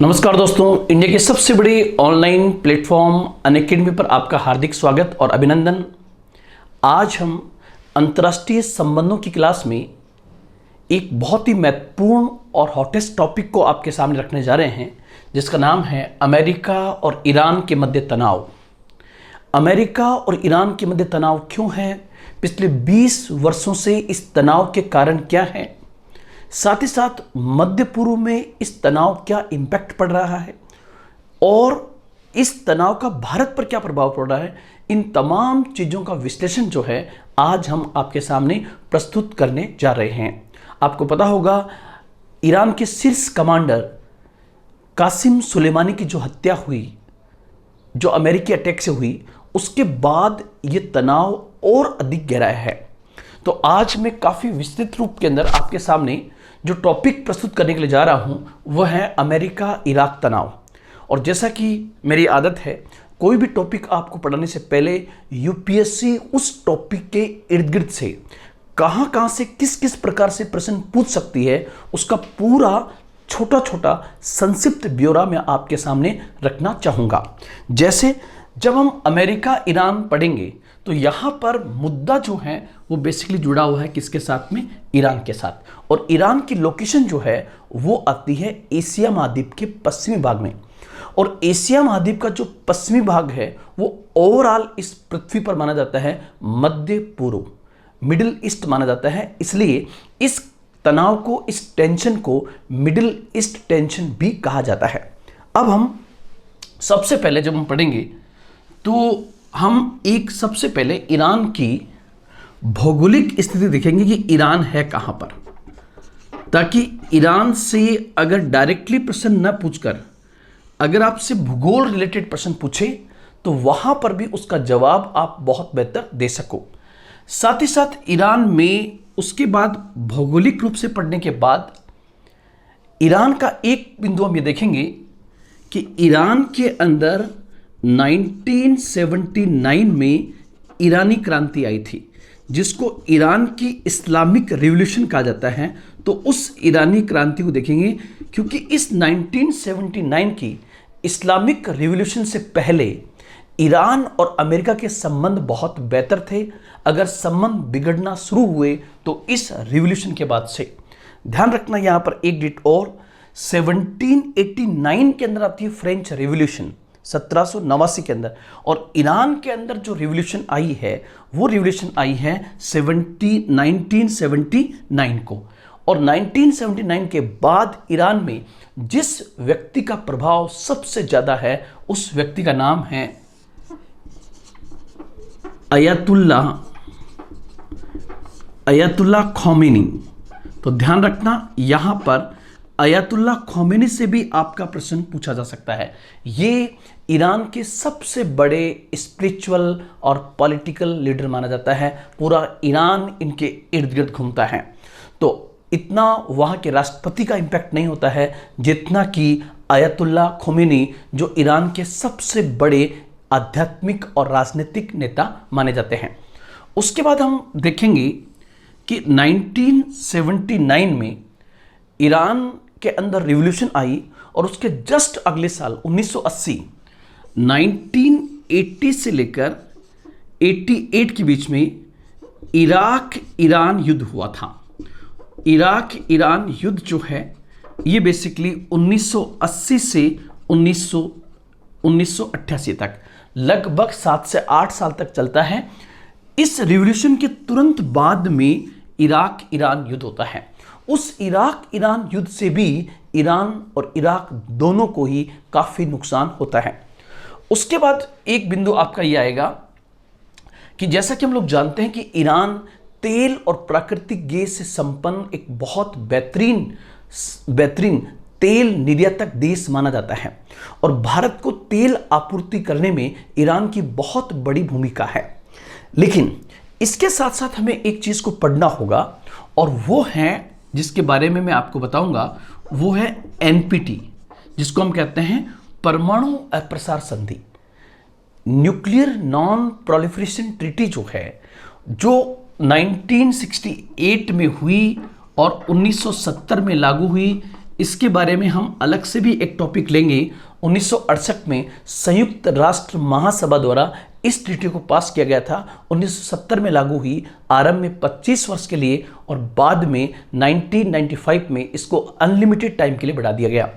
नमस्कार दोस्तों, इंडिया के सबसे बड़े ऑनलाइन प्लेटफॉर्म अनअकैडमी पर आपका हार्दिक स्वागत और अभिनंदन। आज हम अंतर्राष्ट्रीय संबंधों की क्लास में एक बहुत ही महत्वपूर्ण और हॉटेस्ट टॉपिक को आपके सामने रखने जा रहे हैं, जिसका नाम है अमेरिका और ईरान के मध्य तनाव। अमेरिका और ईरान के मध्य तनाव क्यों है, पिछले 20 वर्षों से इस तनाव के कारण क्या है, साथ ही साथ मध्य पूर्व में इस तनाव क्या इम्पैक्ट पड़ रहा है और इस तनाव का भारत पर क्या प्रभाव पड़ रहा है। इन तमाम चीज़ों का विश्लेषण जो है आज हम आपके सामने प्रस्तुत करने जा रहे हैं। आपको पता होगा, ईरान के शीर्ष कमांडर कासिम सुलेमानी की जो हत्या हुई, जो अमेरिकी अटैक से हुई, उसके बाद ये तनाव और अधिक गहराया है। तो आज मैं काफ़ी विस्तृत रूप के अंदर आपके सामने जो टॉपिक प्रस्तुत करने के लिए जा रहा हूं, वह है अमेरिका इराक तनाव। और जैसा कि मेरी आदत है, कोई भी टॉपिक आपको पढ़ाने से पहले यूपीएससी उस टॉपिक के इर्द गिर्द से कहां से किस किस प्रकार से प्रश्न पूछ सकती है, उसका पूरा छोटा छोटा संक्षिप्त ब्यौरा मैं आपके सामने रखना चाहूँगा। जैसे जब हम अमेरिका ईरान पढ़ेंगे तो यहाँ पर मुद्दा जो है वो बेसिकली जुड़ा हुआ है किसके साथ में, ईरान के साथ। और ईरान की लोकेशन जो है वो आती है एशिया महाद्वीप के पश्चिमी भाग में। और एशिया महाद्वीप का जो पश्चिमी भाग है वो ओवरऑल इस पृथ्वी पर माना जाता है मध्य पूर्व, मिडिल ईस्ट माना जाता है। इसलिए इस तनाव को, इस टेंशन को मिडिल ईस्ट टेंशन भी कहा जाता है। अब हम सबसे पहले जब हम पढ़ेंगे तो हम एक सबसे पहले ईरान की भौगोलिक स्थिति देखेंगे कि ईरान है कहां पर, ताकि ईरान से अगर डायरेक्टली प्रश्न न पूछकर अगर आपसे भूगोल रिलेटेड प्रश्न पूछे तो वहां पर भी उसका जवाब आप बहुत बेहतर दे सको। साथ ही साथ ईरान में उसके बाद भौगोलिक रूप से पढ़ने के बाद ईरान का एक बिंदु हम ये देखेंगे कि ईरान के अंदर 1979 में ईरानी क्रांति आई थी, जिसको ईरान की इस्लामिक रिवॉल्यूशन कहा जाता है। तो उस ईरानी क्रांति को देखेंगे, क्योंकि इस 1979 की इस्लामिक रिवॉल्यूशन से पहले ईरान और अमेरिका के संबंध बहुत बेहतर थे। अगर संबंध बिगड़ना शुरू हुए तो इस रिवॉल्यूशन के बाद से। ध्यान रखना यहाँ पर एक डेट और, 1789 के अंदर आती है फ्रेंच रिवॉल्यूशन, 1789 के अंदर। और ईरान के अंदर जो रिवॉल्यूशन आई है वो रिवॉल्यूशन आई है 1979 को। और 1979 के बाद ईरान में जिस व्यक्ति का प्रभाव सबसे ज्यादा है उस व्यक्ति का नाम है अयतुल्ला खौमेनी। तो ध्यान रखना, यहां पर अयतुल्ला खौमेनी से भी आपका प्रश्न पूछा जा सकता है। ये ईरान के सबसे बड़े स्पिरिचुअल और पॉलिटिकल लीडर माना जाता है। पूरा ईरान इनके इर्द गिर्द घूमता है। तो इतना वहाँ के राष्ट्रपति का इम्पैक्ट नहीं होता है जितना कि अयतुल्ला खौमेनी, जो ईरान के सबसे बड़े आध्यात्मिक और राजनीतिक नेता माने जाते हैं। उसके बाद हम देखेंगे कि 1979 में ईरान के अंदर रिवॉल्यूशन आई और उसके जस्ट अगले साल 1980 से लेकर 88 के बीच में इराक ईरान युद्ध हुआ था। इराक ईरान युद्ध जो है ये बेसिकली 1980 से 1988 तक लगभग 7 से 8 साल तक चलता है। इस रिवॉल्यूशन के तुरंत बाद में इराक ईरान युद्ध होता है। उस इराक ईरान युद्ध से भी ईरान और इराक दोनों को ही काफ़ी नुकसान होता है। उसके बाद एक बिंदु आपका ये आएगा कि जैसा कि हम लोग जानते हैं कि ईरान तेल और प्राकृतिक गैस से संपन्न एक बहुत बेहतरीन तेल निर्यातक देश माना जाता है। और भारत को तेल आपूर्ति करने में ईरान की बहुत बड़ी भूमिका है। लेकिन इसके साथ साथ हमें एक चीज़ को पढ़ना होगा, और वो है, जिसके बारे में मैं आपको बताऊंगा, वो है एनपीटी, जिसको हम कहते हैं परमाणु अप्रसार संधि, न्यूक्लियर नॉन प्रोलिफरेशन ट्रीटी, जो है जो 1968 में हुई और 1970 में लागू हुई। इसके बारे में हम अलग से भी एक टॉपिक लेंगे। 1968 में संयुक्त राष्ट्र महासभा द्वारा इस ट्रीटी को पास किया गया था। 1970 में लागू हुई, आरंभ में 25 वर्ष के लिए और बाद में 1995 में इसको अनलिमिटेड टाइम के लिए बढ़ा दिया गया।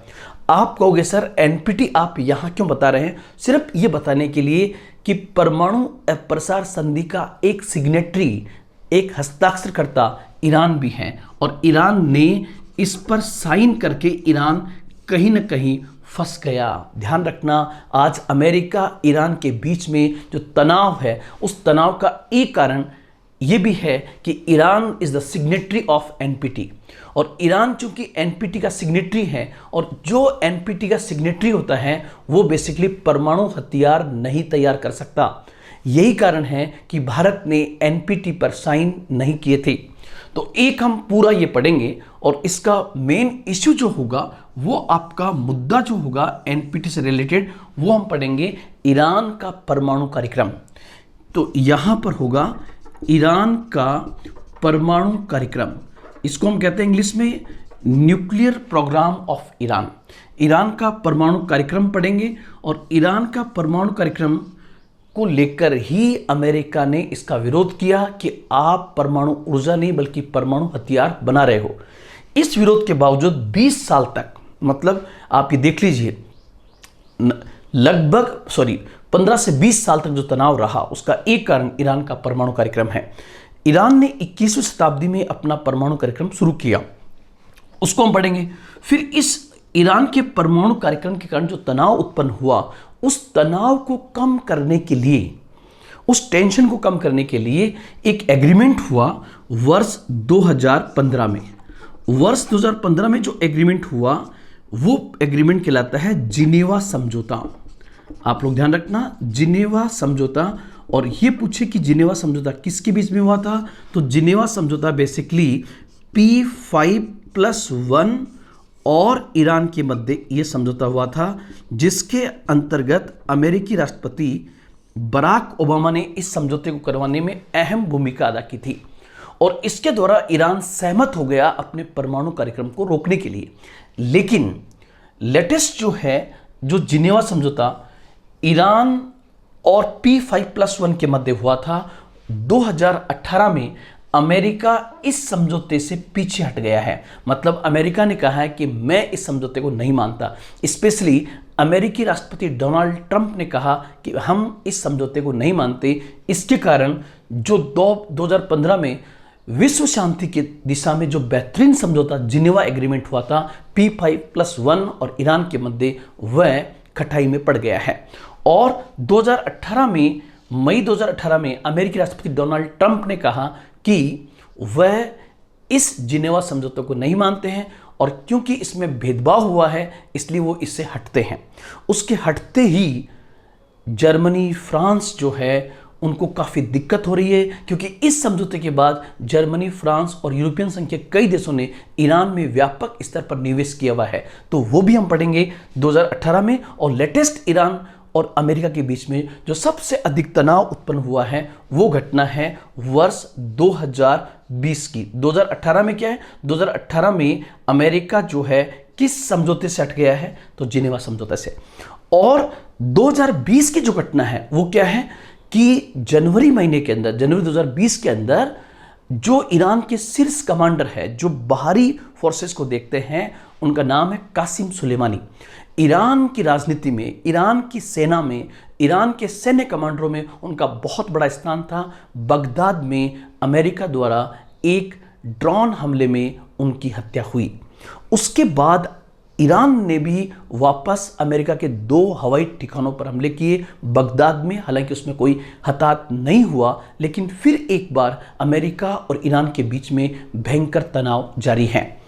आप कहोगे सर एनपीटी आप यहाँ क्यों बता रहे हैं? सिर्फ ये बताने के लिए कि परमाणु अप्रसार संधि का एक सिग्नेटरी, एक हस्ताक्षरकर्ता ईरान भी है और ईरान ने इस पर साइन करके ईरान कहीं ना कहीं फंस गया। ध्यान रखना, आज अमेरिका ईरान के बीच में जो तनाव है, उस तनाव का एक कारण ये भी है कि Iran is the signatory of NPT और ईरान चूंकि एनपीटी का सिग्नेटरी है और जो एनपीटी का सिग्नेटरी होता है वो बेसिकली परमाणु हथियार नहीं तैयार कर सकता। यही कारण है कि भारत ने एनपीटी पर साइन नहीं किए थे। तो एक हम पूरा ये पढ़ेंगे और इसका मेन इश्यू जो होगा वो आपका मुद्दा जो होगा एनपीटी से रिलेटेड वो हम पढ़ेंगे ईरान का परमाणु कार्यक्रम। तो यहां पर होगा ईरान का परमाणु कार्यक्रम, इसको हम कहते हैं इंग्लिश में nuclear program of Iran. Iran का परमाणु कार्यक्रम पढ़ेंगे और ईरान का परमाणु कार्यक्रम को लेकर ही अमेरिका ने इसका विरोध किया कि आप परमाणु ऊर्जा नहीं बल्कि परमाणु हथियार बना रहे हो। इस विरोध के बावजूद 20 साल तक, मतलब आप ये देख लीजिए, लगभग 15 से 20 साल तक जो तनाव रहा उसका एक कारण ईरान का परमाणु कार्यक्रम है। ईरान ने 21वीं शताब्दी में अपना परमाणु कार्यक्रम शुरू किया, उसको हम पढ़ेंगे। फिर इस ईरान के परमाणु कार्यक्रम के कारण जो तनाव उत्पन्न हुआ, उस तनाव को कम करने के लिए, उस टेंशन को कम करने के लिए एक एग्रीमेंट हुआ वर्ष 2015 में। वर्ष 2015 में जो एग्रीमेंट हुआ वो एग्रीमेंट कहलाता है जिनेवा समझौता। आप लोग ध्यान रखना, जिनेवा समझौता। और ये पूछे कि जिनेवा समझौता किसके बीच में हुआ था, तो जिनेवा समझौता बेसिकली P5+1 और ईरान के मध्य ये समझौता हुआ था, जिसके अंतर्गत अमेरिकी राष्ट्रपति बराक ओबामा ने इस समझौते को करवाने में अहम भूमिका अदा की थी और इसके द्वारा ईरान सहमत हो गया अपने परमाणु कार्यक्रम को रोकने के लिए। लेकिन लेटेस्ट जो है, जो जिनेवा समझौता ईरान और P5+1 के मध्य हुआ था, 2018 में अमेरिका इस समझौते से पीछे हट गया है। मतलब अमेरिका ने कहा है कि मैं इस समझौते को नहीं मानता। स्पेशली अमेरिकी राष्ट्रपति डोनाल्ड ट्रंप ने कहा कि हम इस समझौते को नहीं मानते। इसके कारण जो 2015 में विश्व शांति की दिशा में जो बेहतरीन समझौता जिनेवा एग्रीमेंट हुआ था P5+1 और ईरान के मध्य, वह खटाई में पड़ गया है। और 2018 में, मई 2018 में अमेरिकी राष्ट्रपति डोनाल्ड ट्रंप ने कहा कि वह इस जिनेवा समझौते को नहीं मानते हैं और क्योंकि इसमें भेदभाव हुआ है इसलिए वो इससे हटते हैं। उसके हटते ही जर्मनी, फ्रांस जो है उनको काफ़ी दिक्कत हो रही है, क्योंकि इस समझौते के बाद जर्मनी, फ्रांस और यूरोपियन संघ के कई देशों ने ईरान में व्यापक स्तर पर निवेश किया हुआ है। तो वो भी हम पढ़ेंगे 2018 में। और लेटेस्ट ईरान और अमेरिका के बीच में जो सबसे अधिक तनाव उत्पन्न हुआ है वो घटना है वर्ष 2020 की। 2018 में क्या है, 2018 में अमेरिका जो है किस समझौते से हट गया है, तो जिनेवा समझौते से। और 2020 की जो घटना है वो क्या है कि जनवरी महीने के अंदर, जनवरी 2020 के अंदर जो ईरान के शीर्ष कमांडर है, जो बाहरी फोर्सेस को देखते हैं, उनका नाम है कासिम सुलेमानी। ईरान की राजनीति में, ईरान की सेना में, ईरान के सैन्य कमांडरों में उनका बहुत बड़ा स्थान था। बगदाद में अमेरिका द्वारा एक ड्रोन हमले में उनकी हत्या हुई। उसके बाद ईरान ने भी वापस अमेरिका के 2 हवाई ठिकानों पर हमले किए बगदाद में। हालांकि उसमें कोई हताहत नहीं हुआ, लेकिन फिर एक बार अमेरिका और ईरान के बीच में भयंकर तनाव जारी है।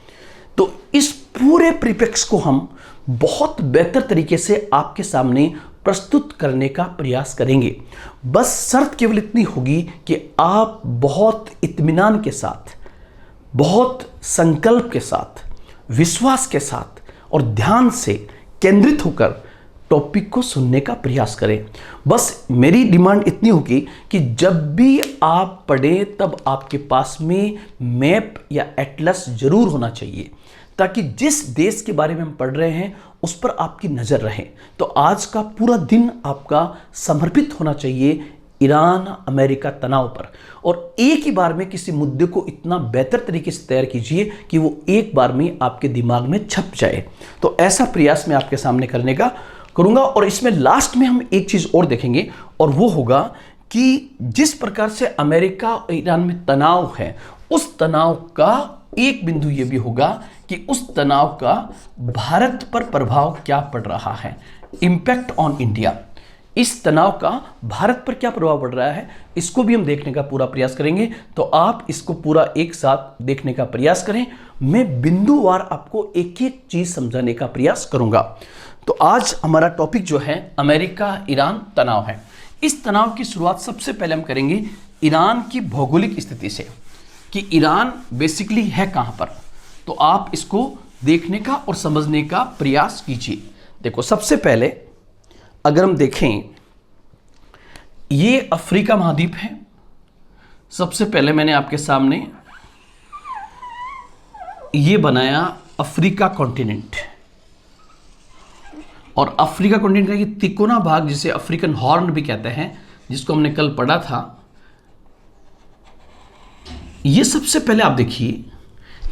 तो इस पूरे परिप्रेक्ष्य को हम बहुत बेहतर तरीके से आपके सामने प्रस्तुत करने का प्रयास करेंगे। बस शर्त केवल इतनी होगी कि आप बहुत इत्मीनान के साथ, बहुत संकल्प के साथ, विश्वास के साथ और ध्यान से केंद्रित होकर टॉपिक को सुनने का प्रयास करें। बस मेरी डिमांड इतनी होगी कि जब भी आप पढ़ें तब आपके पास में मैप या एटलस जरूर होना चाहिए, ताकि जिस देश के बारे में हम पढ़ रहे हैं उस पर आपकी नज़र रहे। तो आज का पूरा दिन आपका समर्पित होना चाहिए ईरान अमेरिका तनाव पर, और एक ही बार में किसी मुद्दे को इतना बेहतर तरीके से तैयार कीजिए कि वो एक बार में आपके दिमाग में छप जाए। तो ऐसा प्रयास मैं आपके सामने करने का करूंगा। और इसमें लास्ट में हम एक चीज़ और देखेंगे, और वो होगा कि जिस प्रकार से अमेरिका और ईरान में तनाव है, उस तनाव का एक बिंदु ये भी होगा कि उस तनाव का भारत पर प्रभाव क्या पड़ रहा है, इम्पैक्ट ऑन इंडिया। इस तनाव का भारत पर क्या प्रभाव पड़ रहा है, इसको भी हम देखने का पूरा प्रयास करेंगे। तो आप इसको पूरा एक साथ देखने का प्रयास करें। मैं बिंदुवार आपको एक एक चीज समझाने का प्रयास करूंगा। तो आज हमारा टॉपिक जो है अमेरिका ईरान तनाव है। इस तनाव की शुरुआत सबसे पहले हम करेंगे ईरान की भौगोलिक स्थिति से, कि ईरान बेसिकली है कहां पर। तो आप इसको देखने का और समझने का प्रयास कीजिए। देखो, सबसे पहले अगर हम देखें, ये अफ्रीका महाद्वीप है। सबसे पहले मैंने आपके सामने ये बनाया अफ्रीका कॉन्टिनेंट, और अफ्रीका कॉन्टिनेंट का ये तिकोना भाग, जिसे अफ्रीकन हॉर्न भी कहते हैं, जिसको हमने कल पढ़ा था, ये सबसे पहले आप देखिए,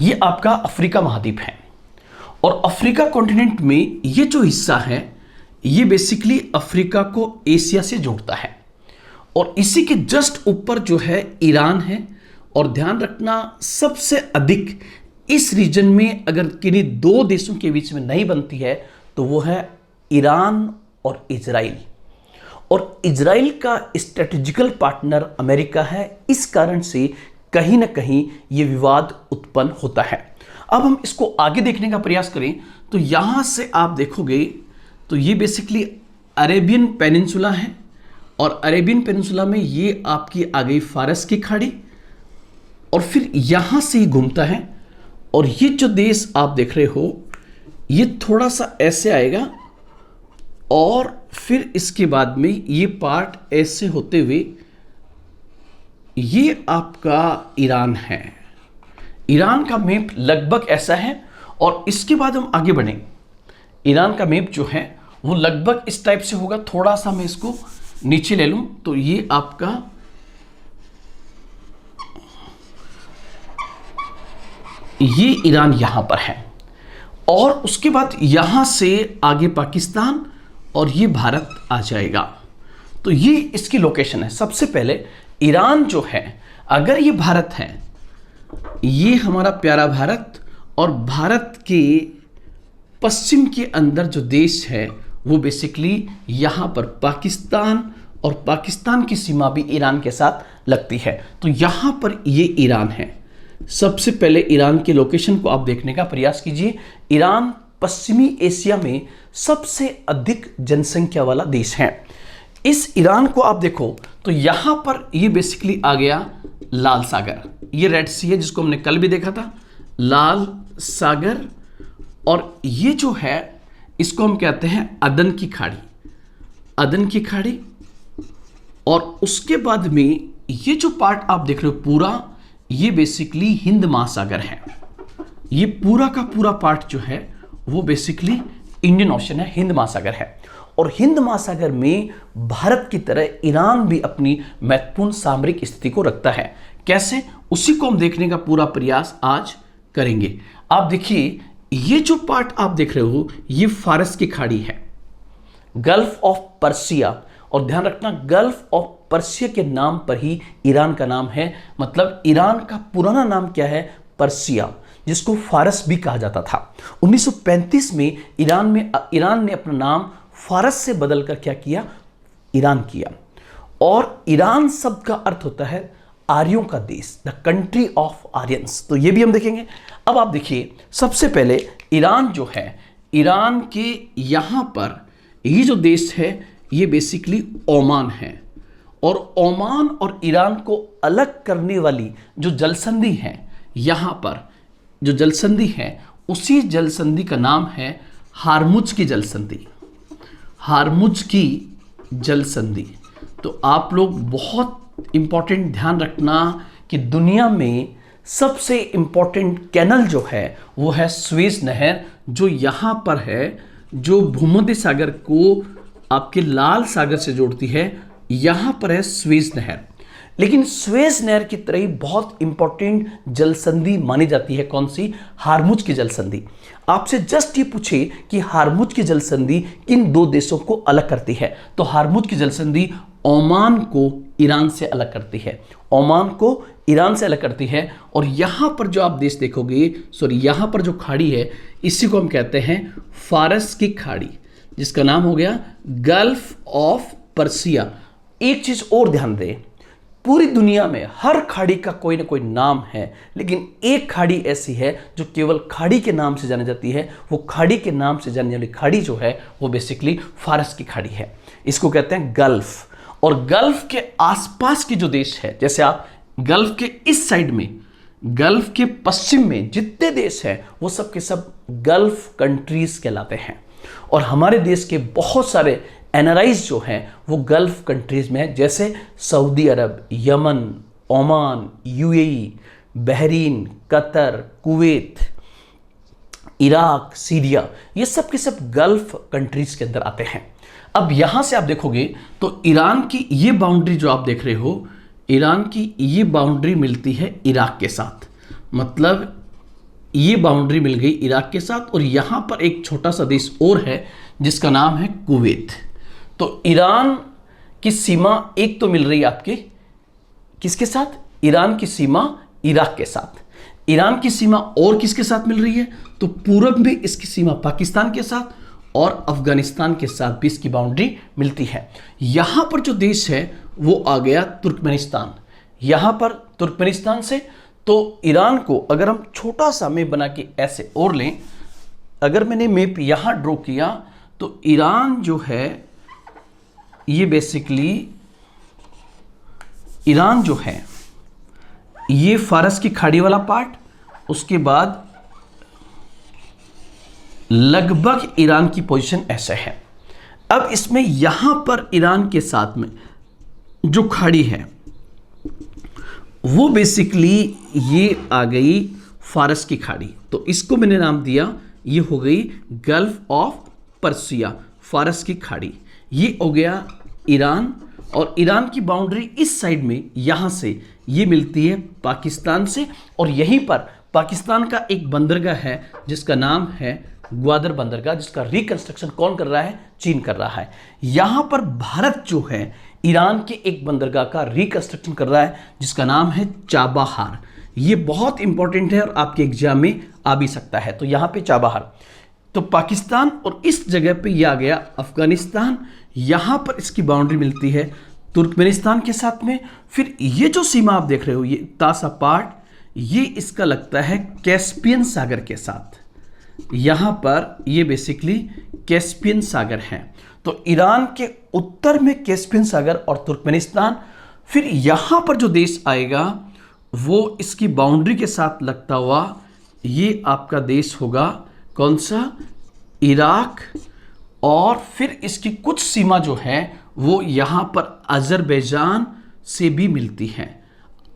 ये आपका अफ्रीका महाद्वीप है। और अफ्रीका कॉन्टिनेंट में ये जो हिस्सा है, ये बेसिकली अफ्रीका को एशिया से जोड़ता है। और इसी के जस्ट ऊपर जो है ईरान है। और ध्यान रखना, सबसे अधिक इस रीजन में अगर किन्हीं दो देशों के बीच में नहीं बनती है तो वो है ईरान और इजराइल। और इजराइल का स्ट्रेटेजिकल पार्टनर अमेरिका है। इस कारण से कहीं ना कहीं ये विवाद उत्पन्न होता है। अब हम इसको आगे देखने का प्रयास करें तो यहां से आप देखोगे तो ये बेसिकली अरेबियन पेनिनसुला है। और अरेबियन पेनिनसुला में ये आपकी आ गई फारस की खाड़ी, और फिर यहां से ही घूमता है। और ये जो देश आप देख रहे हो, ये थोड़ा सा ऐसे आएगा, और फिर इसके बाद में ये पार्ट ऐसे होते हुए ये आपका ईरान है। ईरान का मैप लगभग ऐसा है। और इसके बाद हम आगे बढ़ें, ईरान का मैप जो है वो लगभग इस टाइप से होगा। थोड़ा सा मैं इसको नीचे ले लूं तो ये आपका ये ईरान यहां पर है। और उसके बाद यहां से आगे पाकिस्तान और ये भारत आ जाएगा। तो ये इसकी लोकेशन है। सबसे पहले ईरान जो है, अगर ये भारत है, ये हमारा प्यारा भारत, और भारत के पश्चिम के अंदर जो देश है वो बेसिकली यहां पर पाकिस्तान, और पाकिस्तान की सीमा भी ईरान के साथ लगती है। तो यहां पर ये ईरान है। सबसे पहले ईरान की लोकेशन को आप देखने का प्रयास कीजिए। ईरान पश्चिमी एशिया में सबसे अधिक जनसंख्या वाला देश है। इस ईरान को आप देखो तो यहां पर ये बेसिकली आ गया लाल सागर, ये रेड सी है जिसको हमने कल भी देखा था, लाल सागर। और ये जो है इसको हम कहते हैं अदन की खाड़ी, अदन की खाड़ी। और उसके बाद में ये जो पार्ट आप देख रहे हो पूरा, ये बेसिकली हिंद महासागर है। ये पूरा का पूरा पार्ट जो है वो बेसिकली इंडियन ओशन है, हिंद महासागर है। और हिंद महासागर में भारत की तरह ईरान भी अपनी महत्वपूर्ण सामरिक स्थिति को रखता है। कैसे, उसी को हम देखने का पूरा प्रयास आज करेंगे। आप देखिए, ये जो पार्ट आप देख रहे हो ये फारस की खाड़ी है, गल्फ ऑफ पर्सिया। और ध्यान रखना, गल्फ ऑफ पर्सिया के नाम पर ही ईरान का नाम है। मतलब ईरान का पुराना नाम क्या है, पर्सिया, जिसको फारस भी कहा जाता था। 1935 में ईरान ने अपना नाम फारस से बदलकर क्या किया, ईरान किया। और ईरान शब्द का अर्थ होता है आर्यों का देश, द कंट्री ऑफ आर्यंस। तो ये भी हम देखेंगे। अब आप देखिए, सबसे पहले ईरान जो है, ईरान के यहां पर ये जो देश है ये बेसिकली ओमान है। और ओमान और ईरान को अलग करने वाली जो जलसंधि है, यहां पर जो जलसंधि है उसी जलसंधि का नाम है हारमुज की जलसंधि, हारमुज की जलसंधि। तो आप लोग बहुत इंपॉर्टेंट ध्यान रखना कि दुनिया में सबसे इंपॉर्टेंट कैनल जो है वो है स्वेज नहर, जो यहां पर है, जो भूमध्य सागर को आपके लाल सागर से जोड़ती है। यहां पर है स्वेज नहर। लेकिन स्वेज नहर की तरह ही बहुत इंपॉर्टेंट जल संधि मानी जाती है, कौन सी? हारमुज की जल संधि। आपसे जस्ट ये पूछे कि हारमुज की जल संधि किन दो देशों को अलग करती है, तो हारमुज की जल संधि ओमान को ईरान से अलग करती है। ओमान को ईरान से अलग करती है। और यहां पर जो आप देश देखोगे, यहां पर जो खाड़ी है, इसी को हम कहते हैं फारस की खाड़ी, जिसका नाम हो गया गल्फ ऑफ पर्सिया। एक चीज और ध्यान दें, पूरी दुनिया में हर खाड़ी का कोई ना कोई नाम है, लेकिन एक खाड़ी ऐसी है जो केवल खाड़ी के नाम से जानी जाती है। वो खाड़ी के नाम से जानी जाने खाड़ी जो है वो बेसिकली फारस की खाड़ी है। इसको कहते हैं गल्फ। और गल्फ के आसपास के जो देश है, जैसे आप गल्फ के इस साइड में, गल्फ के पश्चिम में जितने देश हैं वो सब के सब गल्फ कंट्रीज कहलाते हैं। और हमारे देश के बहुत सारे एनआरआईज जो हैं वो गल्फ कंट्रीज में है, जैसे Saudi Arab, Yemen, Oman, UAE, Bahrain, Qatar, Kuwait, Iraq, Syria, ये सब के सब गल्फ कंट्रीज के अंदर आते हैं। अब यहां से आप देखोगे तो ईरान की ये बाउंड्री जो आप देख रहे हो, ईरान की ये बाउंड्री मिलती है इराक के साथ, मतलब ये बाउंड्री मिल गई इराक के साथ। और यहां पर एक छोटा सा देश और है जिसका नाम है कुवैत। तो ईरान की सीमा एक तो मिल रही है आपके किसके साथ? ईरान की सीमा इराक के साथ। ईरान की सीमा और किसके साथ मिल रही है? तो पूरब में इसकी सीमा पाकिस्तान के साथ और अफगानिस्तान के साथ भी इसकी बाउंड्री मिलती है। यहां पर जो देश है वो आ गया तुर्कमेनिस्तान। यहां पर तुर्कमेनिस्तान से तो ईरान को अगर हम छोटा सा मैप बना के ऐसे और लें, अगर मैंने मैप यहां ड्रॉ किया तो ईरान जो है ये बेसिकली, ईरान जो है ये फारस की खाड़ी वाला पार्ट, उसके बाद लगभग ईरान की पोजीशन ऐसा है। अब इसमें यहां पर ईरान के साथ में जो खाड़ी है वो बेसिकली ये आ गई फारस की खाड़ी। तो इसको मैंने नाम दिया, ये हो गई गल्फ ऑफ पर्सिया, फारस की खाड़ी। ये हो गया ईरान। और ईरान की बाउंड्री इस साइड में यहां से ये मिलती है पाकिस्तान से। और यहीं पर पाकिस्तान का एक बंदरगाह है जिसका नाम है ग्वादर बंदरगाह, जिसका रिकंस्ट्रक्शन कौन कर रहा है? चीन कर रहा है। यहां पर भारत जो है ईरान के एक बंदरगाह का रिकंस्ट्रक्शन कर रहा है जिसका नाम है चाबाहार। ये बहुत इंपॉर्टेंट है और आपके एग्जाम में आ भी सकता है। तो यहां पे चाबाहार, तो पाकिस्तान, और इस जगह पे ये आ गया अफगानिस्तान। यहां पर इसकी बाउंड्री मिलती है तुर्कमेनिस्तान के साथ में। फिर ये जो सीमा आप देख रहे हो, ये तासा पार्ट, ये इसका लगता है कैस्पियन सागर के साथ। यहां पर ये बेसिकली कैस्पियन सागर है। तो ईरान के उत्तर में कैस्पियन सागर और तुर्कमेनिस्तान। फिर यहां पर जो देश आएगा वो इसकी बाउंड्री के साथ लगता हुआ ये आपका देश होगा, कौन सा? इराक। और फिर इसकी कुछ सीमा जो है वो यहां पर अजरबैजान से भी मिलती है,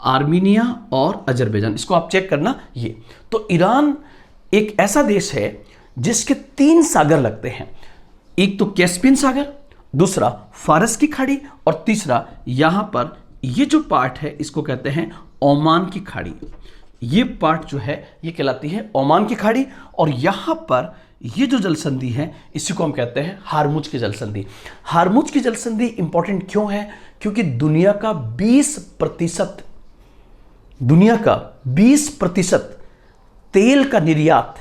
आर्मीनिया और अजरबैजान। इसको आप चेक करना। ये तो ईरान एक ऐसा देश है जिसके 3 सागर लगते हैं, एक तो कैस्पियन सागर, दूसरा फारस की खाड़ी, और तीसरा यहां पर ये जो पार्ट है इसको कहते हैं ओमान की खाड़ी। ये पार्ट जो है ये कहलाती है ओमान की खाड़ी। और यहां पर ये जो जल संधि है इसी को हम कहते हैं हारमुज की जल संधि। हारमुज की जल संधि इंपॉर्टेंट क्यों है? क्योंकि दुनिया का 20% तेल का निर्यात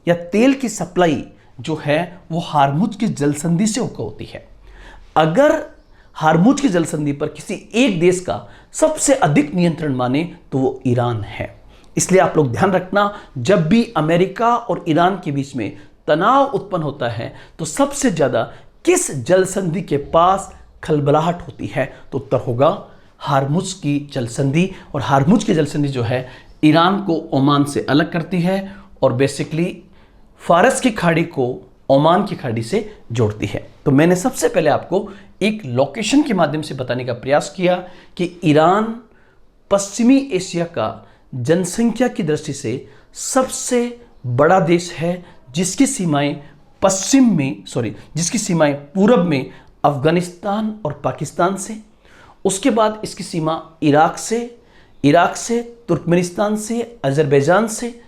या तेल की सप्लाई जो है वो हारमुज की जल संधि से होकर होती है। अगर हारमुज की जल संधि पर किसी एक देश का सबसे अधिक नियंत्रण माने तो वो ईरान है। इसलिए आप लोग ध्यान रखना, जब भी अमेरिका और ईरान के बीच में तनाव उत्पन्न होता है तो सबसे ज्यादा किस जल संधि के पास खलबलाहट होती है? तो उत्तर होगा हारमुज की जल संधि। और हारमुज की जल संधि जो है ईरान को ओमान से अलग करती है और बेसिकली फारस की खाड़ी को ओमान की खाड़ी से जोड़ती है। तो मैंने सबसे पहले आपको एक लोकेशन के माध्यम से बताने का प्रयास किया कि ईरान पश्चिमी एशिया का जनसंख्या की दृष्टि से सबसे बड़ा देश है, जिसकी सीमाएं जिसकी सीमाएं पूरब में अफगानिस्तान और पाकिस्तान से, उसके बाद इसकी सीमा इराक से, तुर्कमेनिस्तान से, अजरबैजान से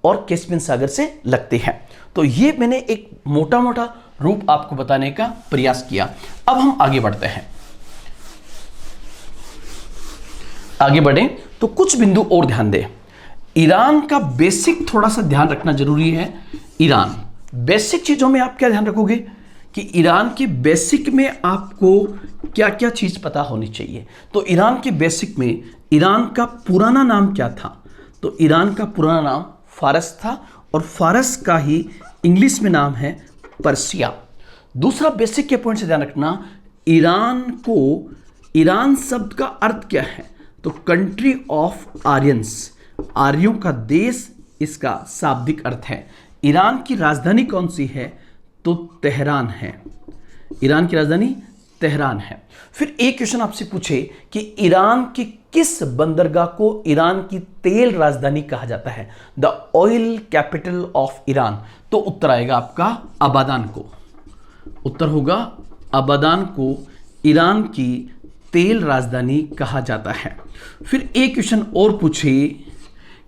और कैस्पियन सागर से लगती है। तो ये मैंने एक मोटा मोटा रूप आपको बताने का प्रयास किया। अब हम आगे बढ़ते हैं। आगे बढ़ें तो कुछ बिंदु और ध्यान दें। ईरान का बेसिक थोड़ा सा ध्यान रखना जरूरी है। ईरान बेसिक चीजों में आप क्या ध्यान रखोगे कि ईरान के बेसिक में आपको क्या क्या चीज पता होनी चाहिए। तो ईरान के बेसिक में ईरान का पुराना नाम क्या था? तो ईरान का पुराना नाम फारस था और फारस का ही इंग्लिश में नाम है पर्सिया। दूसरा बेसिक के पॉइंट से ध्यान रखना, ईरान शब्द का अर्थ क्या है? तो कंट्री ऑफ आर्यंस, आर्यों का देश इसका शाब्दिक अर्थ है। ईरान की राजधानी कौन सी है? तो तेहरान है। ईरान की राजधानी तेहरान है। फिर एक क्वेश्चन आपसे पूछे कि ईरान की किस बंदरगाह को ईरान की तेल राजधानी कहा जाता है? The oil capital of Iran. तो उत्तर आएगा आपका अबादान को। उत्तर होगा अबादान को ईरान की तेल राजधानी कहा जाता है। फिर एक क्वेश्चन और पूछे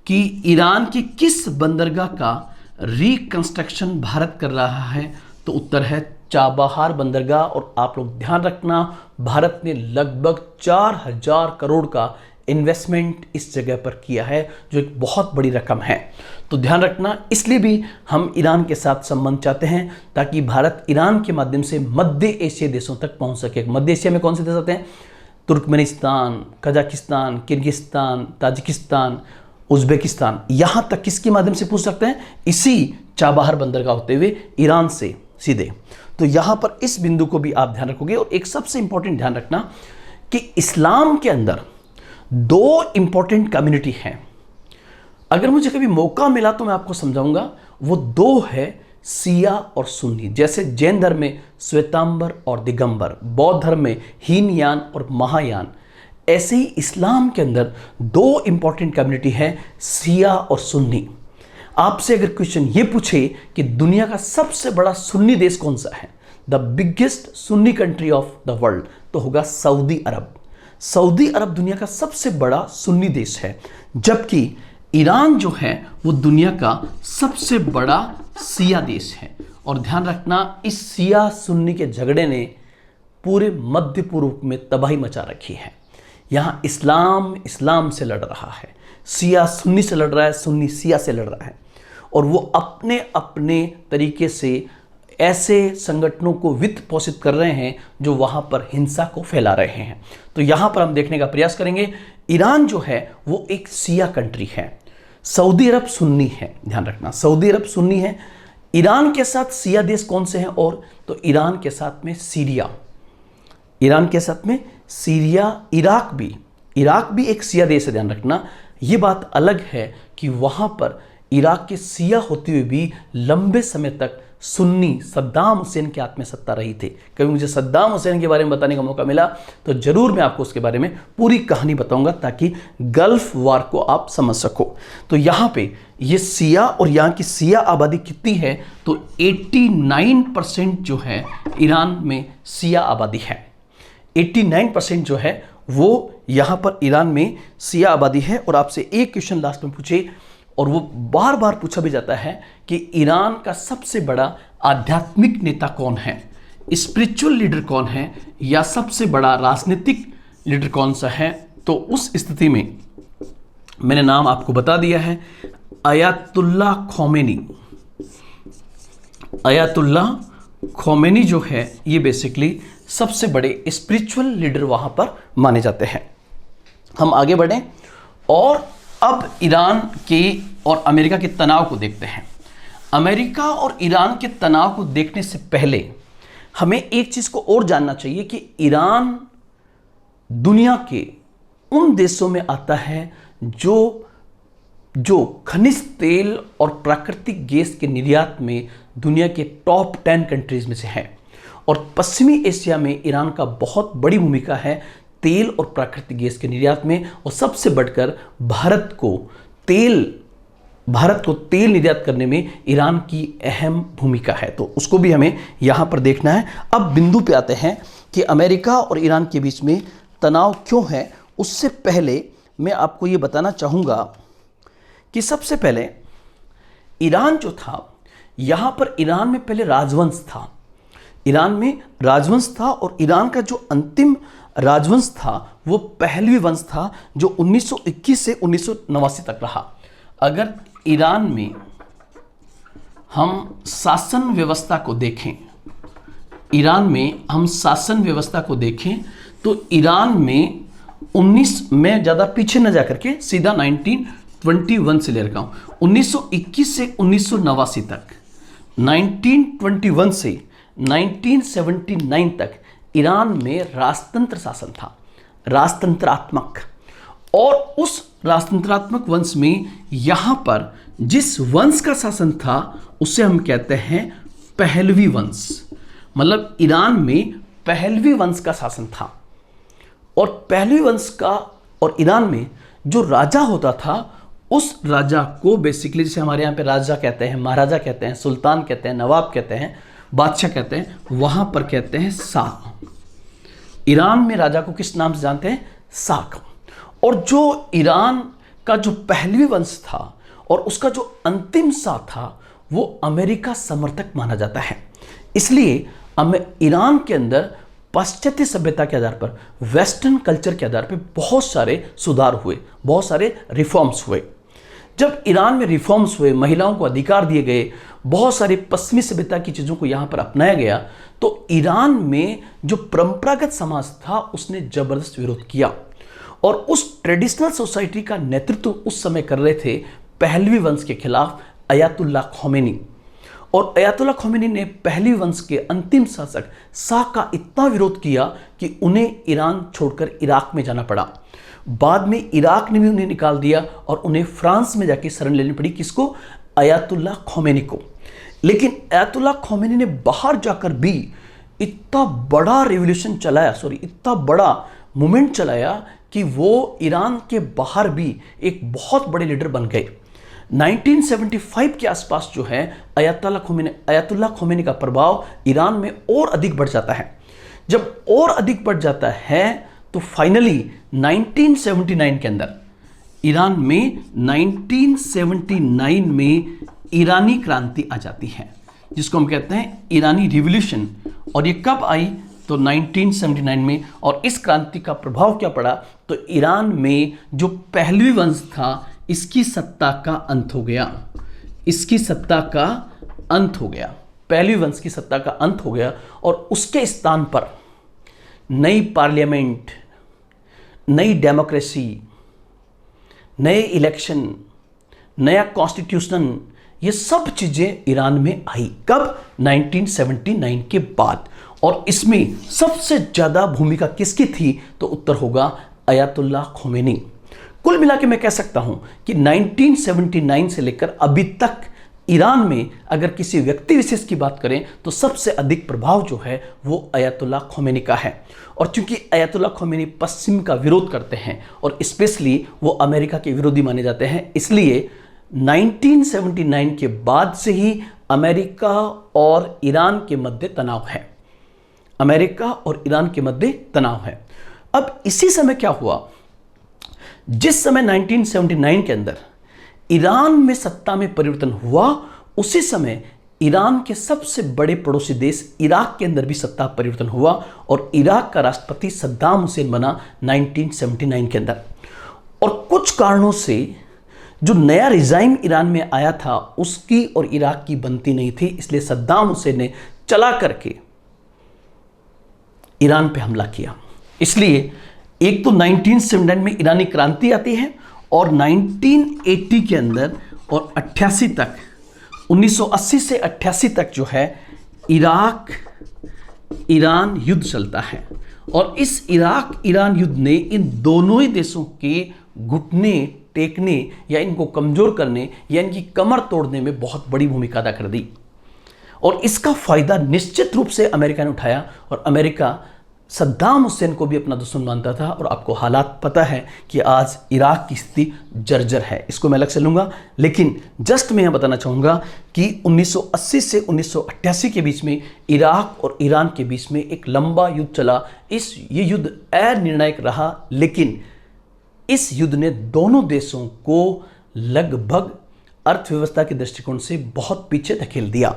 कि ईरान की किस बंदरगाह का रिकंस्ट्रक्शन भारत कर रहा है? तो उत्तर है चाबहार बंदरगाह। और आप लोग ध्यान रखना, भारत ने लगभग 4000 करोड़ का इन्वेस्टमेंट इस जगह पर किया है, जो एक बहुत बड़ी रकम है। तो ध्यान रखना, इसलिए भी हम ईरान के साथ संबंध चाहते हैं ताकि भारत ईरान के माध्यम से मध्य एशिया देशों तक पहुंच सके। मध्य एशिया में कौन से देश आते हैं? Turkmenistan, Kazakhstan, Kyrgyzstan, Tajikistan, Uzbekistan. यहां तक किसके माध्यम से पूछ सकते हैं? इसी चाबहार बंदरगाह होते हुए ईरान से सीधे। तो यहां पर इस बिंदु को भी आप ध्यान रखोगे। और एक सबसे इंपॉर्टेंट ध्यान रखना कि इस्लाम के अंदर 2 इंपॉर्टेंट कम्युनिटी हैं। अगर मुझे कभी मौका मिला तो मैं आपको समझाऊंगा। वो 2 है सिया और सुन्नी। जैसे जैन धर्म में श्वेतांबर और दिगंबर, बौद्ध धर्म में हीनयान और महायान, ऐसे ही इस्लाम के अंदर 2 इंपॉर्टेंट कम्युनिटी है, सिया और सुन्नी। आपसे अगर क्वेश्चन ये पूछे कि दुनिया का सबसे बड़ा सुन्नी देश कौन सा है, the biggest Sunni country of the world, तो होगा सऊदी अरब। सऊदी अरब दुनिया का सबसे बड़ा सुन्नी देश है, जबकि ईरान जो है वो दुनिया का सबसे बड़ा सिया देश है। और ध्यान रखना, इस सिया सुन्नी के झगड़े ने पूरे मध्य पूर्व में तबाही मचा रखी है। यहाँ इस्लाम से लड़ रहा है, सिया सुन्नी से लड़ रहा है, सुन्नी सिया से लड़ रहा है। और वो अपने अपने तरीके से ऐसे संगठनों को वित्त पोषित कर रहे हैं जो वहां पर हिंसा को फैला रहे हैं। तो यहां पर हम देखने का प्रयास करेंगे। ईरान जो है वो एक सिया कंट्री है, सऊदी अरब सुन्नी है। ध्यान रखना, सऊदी अरब सुन्नी है। ईरान के साथ सिया देश कौन से हैं? और तो ईरान के साथ में सीरिया, ईरान के साथ में सीरिया, इराक भी एक सिया देश है। ध्यान रखना, ये बात अलग है कि वहां पर इराक के सिया होते हुए भी लंबे समय तक सुन्नी सद्दाम हुसैन के हाथ में सत्ता रही थी। कभी मुझे सद्दाम हुसैन के बारे में बताने का मौका मिला तो जरूर मैं आपको उसके बारे में पूरी कहानी बताऊंगा, ताकि गल्फ वार को आप समझ सको। तो यहाँ पे ये सिया, और यहाँ की सिया आबादी कितनी है? तो 89% जो है ईरान में सिया आबादी है। 89% जो है वो यहाँ पर ईरान में सिया आबादी है। और आपसे एक क्वेश्चन लास्ट में पूछे, और वो बार बार पूछा भी जाता है कि ईरान का सबसे बड़ा आध्यात्मिक नेता कौन है, स्पिरिचुअल लीडर कौन है, या सबसे बड़ा राजनीतिक लीडर कौन सा है? तो उस स्थिति में मैंने नाम आपको बता दिया है, अयातुल्ला खोमेनी। अयातुल्ला खोमेनी जो है ये बेसिकली सबसे बड़े स्पिरिचुअल लीडर वहां पर माने जाते हैं। हम आगे बढ़ें और अब ईरान के और अमेरिका के तनाव को देखते हैं। अमेरिका और ईरान के तनाव को देखने से पहले हमें एक चीज को और जानना चाहिए कि ईरान दुनिया के उन देशों में आता है जो खनिज तेल और प्राकृतिक गैस के निर्यात में दुनिया के टॉप 10 कंट्रीज में से है। और पश्चिमी एशिया में ईरान का बहुत बड़ी भूमिका है। तेल और प्राकृतिक गैस के निर्यात में, और सबसे बढ़कर भारत को तेल निर्यात करने में ईरान की अहम भूमिका है। तो उसको भी हमें यहां पर देखना है। अब बिंदु पे आते हैं कि अमेरिका और ईरान के बीच में तनाव क्यों है। उससे पहले मैं आपको ये बताना चाहूँगा कि सबसे पहले ईरान जो था, यहाँ पर ईरान में पहले राजवंश था। ईरान में राजवंश था और ईरान का जो अंतिम राजवंश था वो पहलवी वंश था, जो 1921 से 1989 तक रहा। अगर ईरान में हम शासन व्यवस्था को देखें, तो ईरान में 19 में ज़्यादा पीछे न जाकर के सीधा 1921 से ले रखा हूँ, 1921 से 1989 तक, 1921 से 1979 तक ईरान में राजतंत्र शासन था, राजतंत्रात्मक। और उस राजतंत्रात्मक वंश में यहाँ पर जिस वंश का शासन था उसे हम कहते हैं पहलवी वंश। मतलब ईरान में पहलवी वंश का शासन था, और पहलवी वंश का और ईरान में जो राजा होता था उस राजा को बेसिकली, जैसे हमारे यहाँ पे राजा कहते हैं, महाराजा कहते हैं, सुल्तान कहते हैं, नवाब कहते हैं, बादशाह कहते हैं, वहाँ पर कहते हैं शाह। ईरान में राजा को किस नाम से जानते हैं? शाह। और जो ईरान का जो पहलवी वंश था और उसका जो अंतिम शाह था वो अमेरिका समर्थक माना जाता है। इसलिए ईरान के अंदर पाश्चात्य सभ्यता के आधार पर, वेस्टर्न कल्चर के आधार पर बहुत सारे सुधार हुए, बहुत सारे रिफॉर्म्स हुए। जब ईरान में रिफॉर्म्स हुए, महिलाओं को अधिकार दिए गए, बहुत सारी पश्चिमी सभ्यता की चीज़ों को यहाँ पर अपनाया गया, तो ईरान में जो परंपरागत समाज था उसने जबरदस्त विरोध किया। और उस ट्रेडिशनल सोसाइटी का नेतृत्व उस समय कर रहे थे पहलवी वंश के खिलाफ अयातुल्लाह खोमेनी। और अयातुल्लाह खोमेनी ने पहलवी वंश के अंतिम शासक शाह का इतना विरोध किया कि उन्हें ईरान छोड़कर इराक में जाना पड़ा। बाद में इराक ने भी उन्हें निकाल दिया और उन्हें फ्रांस में जाके शरण लेनी पड़ी। किसको? अयातुल्लाह खोमेनी को। लेकिन अयातुल्लाह खोमेनी ने बाहर जाकर भी इतना बड़ा रिवॉल्यूशन चलाया, इतना बड़ा मूवमेंट चलाया कि वो ईरान के बाहर भी एक बहुत बड़े लीडर बन गए। 1975 के आसपास जो है अयातुल्लाह खोमेनी का प्रभाव ईरान में और अधिक बढ़ जाता है। जब और अधिक बढ़ जाता है तो फाइनली 1979 के अंदर ईरान में 1979 में ईरानी क्रांति आ जाती है, जिसको हम कहते हैं ईरानी रिवॉल्यूशन। और ये कब आई? तो 1979 में। और इस क्रांति का प्रभाव क्या पड़ा? तो ईरान में जो पहलवी वंश था इसकी सत्ता का अंत हो गया। पहलवी वंश की सत्ता का अंत हो गया और उसके स्थान पर नई पार्लियामेंट, नई डेमोक्रेसी, नए इलेक्शन, नया कॉन्स्टिट्यूशन, ये सब चीजें ईरान में आई। कब? 1979 के बाद। और इसमें सबसे ज्यादा भूमिका किसकी थी? तो उत्तर होगा अयातुल्लाह खोमेनी। कुल मिला के मैं कह सकता हूं कि 1979 से लेकर अभी तक ईरान में अगर किसी व्यक्ति विशेष की बात करें तो सबसे अधिक प्रभाव जो है वो अयातुल्लाह खोमेनी का है। और चूंकि अयातुल्लाह खोमेनी पश्चिम का विरोध करते हैं और स्पेशली वो अमेरिका के विरोधी माने जाते हैं, इसलिए 1979 के बाद से ही अमेरिका और ईरान के मध्य तनाव है। अब इसी समय क्या हुआ? जिस समय 1979 के अंदर ईरान में सत्ता में परिवर्तन हुआ, उसी समय ईरान के सबसे बड़े पड़ोसी देश इराक के अंदर भी सत्ता परिवर्तन हुआ और इराक का राष्ट्रपति सद्दाम हुसैन बना 1979 के अंदर। और कुछ कारणों से जो नया रिजाइम ईरान में आया था उसकी और इराक की बनती नहीं थी, इसलिए सद्दाम हुसैन ने चला करके ईरान पे हमला किया। इसलिए एक तो 1979 में ईरानी क्रांति आती है और 1980 के अंदर और 88 तक, 1980 से 88 तक जो है इराक ईरान युद्ध चलता है। और इस इराक ईरान युद्ध ने इन दोनों ही देशों के घुटने टेकने या इनको कमजोर करने या इनकी कमर तोड़ने में बहुत बड़ी भूमिका अदा कर दी। और इसका फायदा निश्चित रूप से अमेरिका ने उठाया और अमेरिका सद्दाम हुसैन को भी अपना दुश्मन मानता था। और आपको हालात पता है कि आज इराक की स्थिति जर्जर है, इसको मैं अलग से लूँगा। लेकिन जस्ट मैं यह बताना चाहूँगा कि 1980 से 1988 के बीच में इराक और ईरान के बीच में एक लंबा युद्ध चला। ये युद्ध अनिर्णायक रहा, लेकिन इस युद्ध ने दोनों देशों को लगभग अर्थव्यवस्था के दृष्टिकोण से बहुत पीछे धकेल दिया।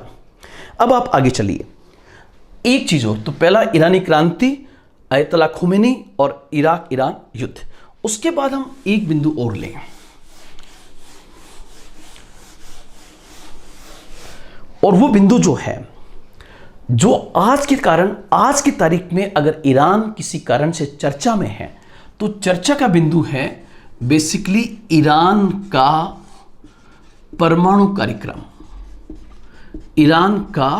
अब आप आगे चलिए, एक चीज और, तो पहला ईरानी क्रांति, अयतुल्ला खुमैनी और इराक ईरान युद्ध। उसके बाद हम एक बिंदु और लें, और वो बिंदु जो है, जो आज की तारीख में अगर ईरान किसी कारण से चर्चा में है, तो चर्चा का बिंदु है बेसिकली ईरान का परमाणु कार्यक्रम। ईरान का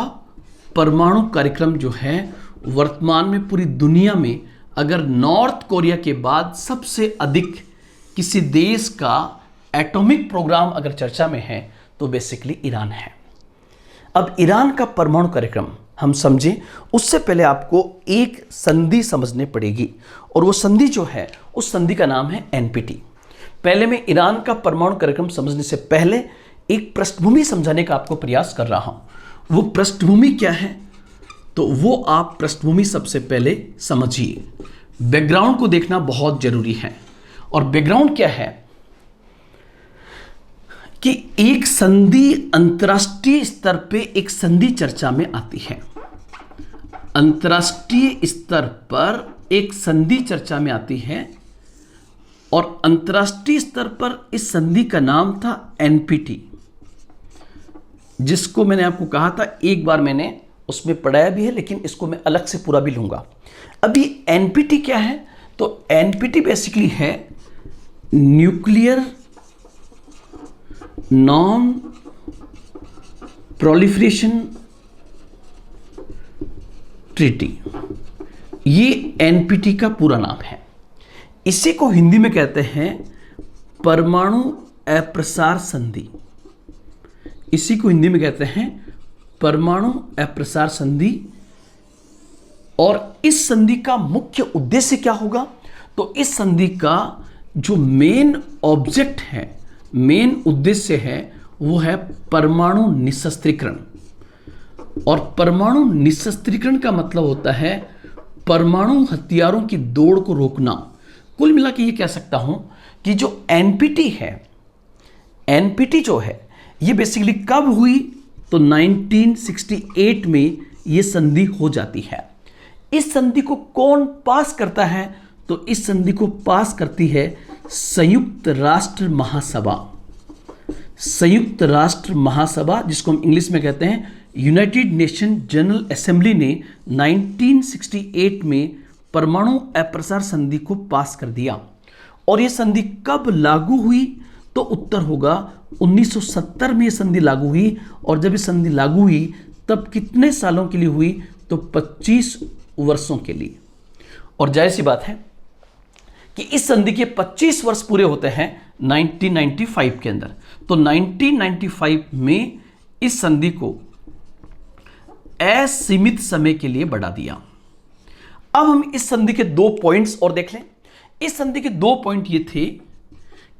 परमाणु कार्यक्रम जो है वर्तमान में पूरी दुनिया में अगर नॉर्थ कोरिया के बाद सबसे अधिक किसी देश का एटॉमिक प्रोग्राम अगर चर्चा में है तो बेसिकली ईरान है। अब ईरान का परमाणु कार्यक्रम हम समझें, उससे पहले आपको एक संधि समझनी पड़ेगी, और वो संधि जो है उस संधि का नाम है एनपीटी। पहले मैं ईरान का परमाणु कार्यक्रम समझने से पहले एक पृष्ठभूमि समझाने का आपको प्रयास कर रहा हूं। वो पृष्ठभूमि क्या है, तो वो आप पृष्ठभूमि सबसे पहले समझिए। बैकग्राउंड को देखना बहुत जरूरी है। और बैकग्राउंड क्या है कि एक संधि अंतर्राष्ट्रीय स्तर पे एक संधि चर्चा में आती है। अंतर्राष्ट्रीय स्तर पर एक संधि चर्चा में आती है, और अंतर्राष्ट्रीय स्तर पर इस संधि का नाम था एनपीटी, जिसको मैंने आपको कहा था, एक बार मैंने उसमें पढ़ाया भी है, लेकिन इसको मैं अलग से पूरा भी लूंगा। अभी एनपीटी क्या है, तो एनपीटी बेसिकली है न्यूक्लियर नॉन प्रोलिफरेशन ट्रीटी। ये एनपीटी का पूरा नाम है। इसी को हिंदी में कहते हैं परमाणु अप्रसार संधि। इसी को हिंदी में कहते हैं परमाणु अप्रसार संधि। और इस संधि का मुख्य उद्देश्य क्या होगा, तो इस संधि का जो मेन ऑब्जेक्ट है, मेन उद्देश्य है, वो है परमाणु निशस्त्रीकरण। और परमाणु निशस्त्रीकरण का मतलब होता है परमाणु हथियारों की दौड़ को रोकना। कुल मिला के ये कह सकता हूं कि जो एनपीटी है, एनपीटी जो है ये बेसिकली कब हुई, तो 1968 में ये संधि हो जाती है। इस संधि को कौन पास करता है, तो इस संधि को पास करती है संयुक्त राष्ट्र महासभा। संयुक्त राष्ट्र महासभा, जिसको हम इंग्लिश में कहते हैं यूनाइटेड नेशन जनरल असेंबली, ने 1968 में परमाणु अप्रसार संधि को पास कर दिया। और यह संधि कब लागू हुई, तो उत्तर होगा 1970 में यह संधि लागू हुई। और जब यह संधि लागू हुई तब कितने सालों के लिए हुई, तो 25 वर्षों के लिए। और जाहिर सी बात है कि इस संधि के 25 वर्ष पूरे होते हैं 1995 के अंदर। तो 1995 में इस संधि को असीमित समय के लिए बढ़ा दिया। अब हम इस संधि के 2 पॉइंट्स और देख लें। इस संधि के 2 पॉइंट ये थे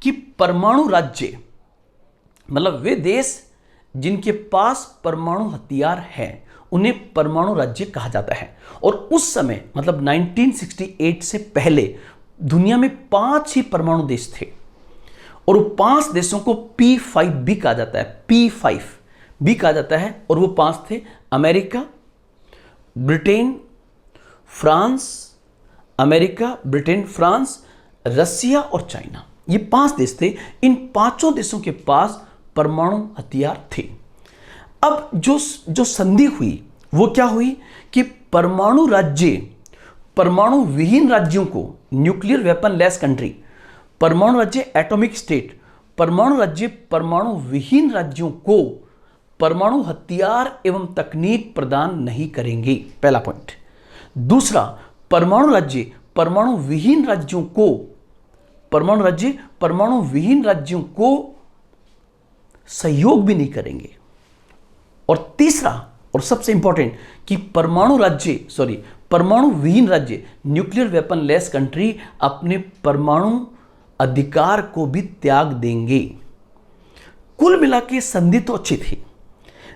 कि परमाणु राज्य, मतलब वे देश जिनके पास परमाणु हथियार है, उन्हें परमाणु राज्य कहा जाता है। और उस समय मतलब 1968 से पहले दुनिया में 5 ही परमाणु देश थे, और वो 5 देशों को P5 भी कहा जाता है, P5 भी कहा जाता है। और वो 5 थे America, Britain, France, America, Britain, France, Russia और चाइना। ये 5 देश थे। इन 5 देशों के पास परमाणु हथियार थे। अब जो संधि हुई वो क्या हुई कि परमाणु राज्य परमाणु विहीन राज्यों को, न्यूक्लियर वेपन लेस कंट्री, परमाणु राज्य एटॉमिक स्टेट, परमाणु राज्य परमाणु विहीन राज्यों को परमाणु हथियार एवं तकनीक प्रदान नहीं करेंगे, पहला पॉइंट। दूसरा, परमाणु राज्य परमाणु विहीन राज्यों को, परमाणु राज्य परमाणु विहीन राज्यों को सहयोग भी नहीं करेंगे। और तीसरा और सबसे इंपॉर्टेंट कि परमाणु विहीन राज्य, न्यूक्लियर वेपन लेस कंट्री, अपने परमाणु अधिकार को भी त्याग देंगे। कुल मिला के संधि तो अच्छी थी,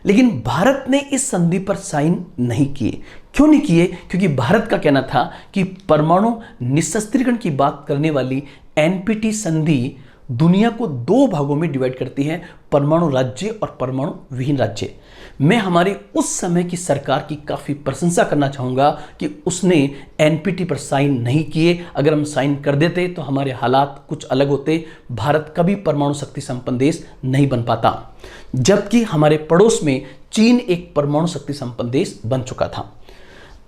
लेकिन भारत ने इस संधि पर साइन नहीं किए। क्यों नहीं किए? क्योंकि भारत का कहना था कि परमाणु निशस्त्रीकरण की बात करने वाली एनपीटी संधि दुनिया को दो भागों में डिवाइड करती है, परमाणु राज्य और परमाणु विहीन राज्य। मैं हमारी उस समय की सरकार की काफ़ी प्रशंसा करना चाहूँगा कि उसने एनपीटी पर साइन नहीं किए। अगर हम साइन कर देते तो हमारे हालात कुछ अलग होते, भारत कभी परमाणु शक्ति संपन्न देश नहीं बन पाता, जबकि हमारे पड़ोस में चीन एक परमाणु शक्ति संपन्न देश बन चुका था।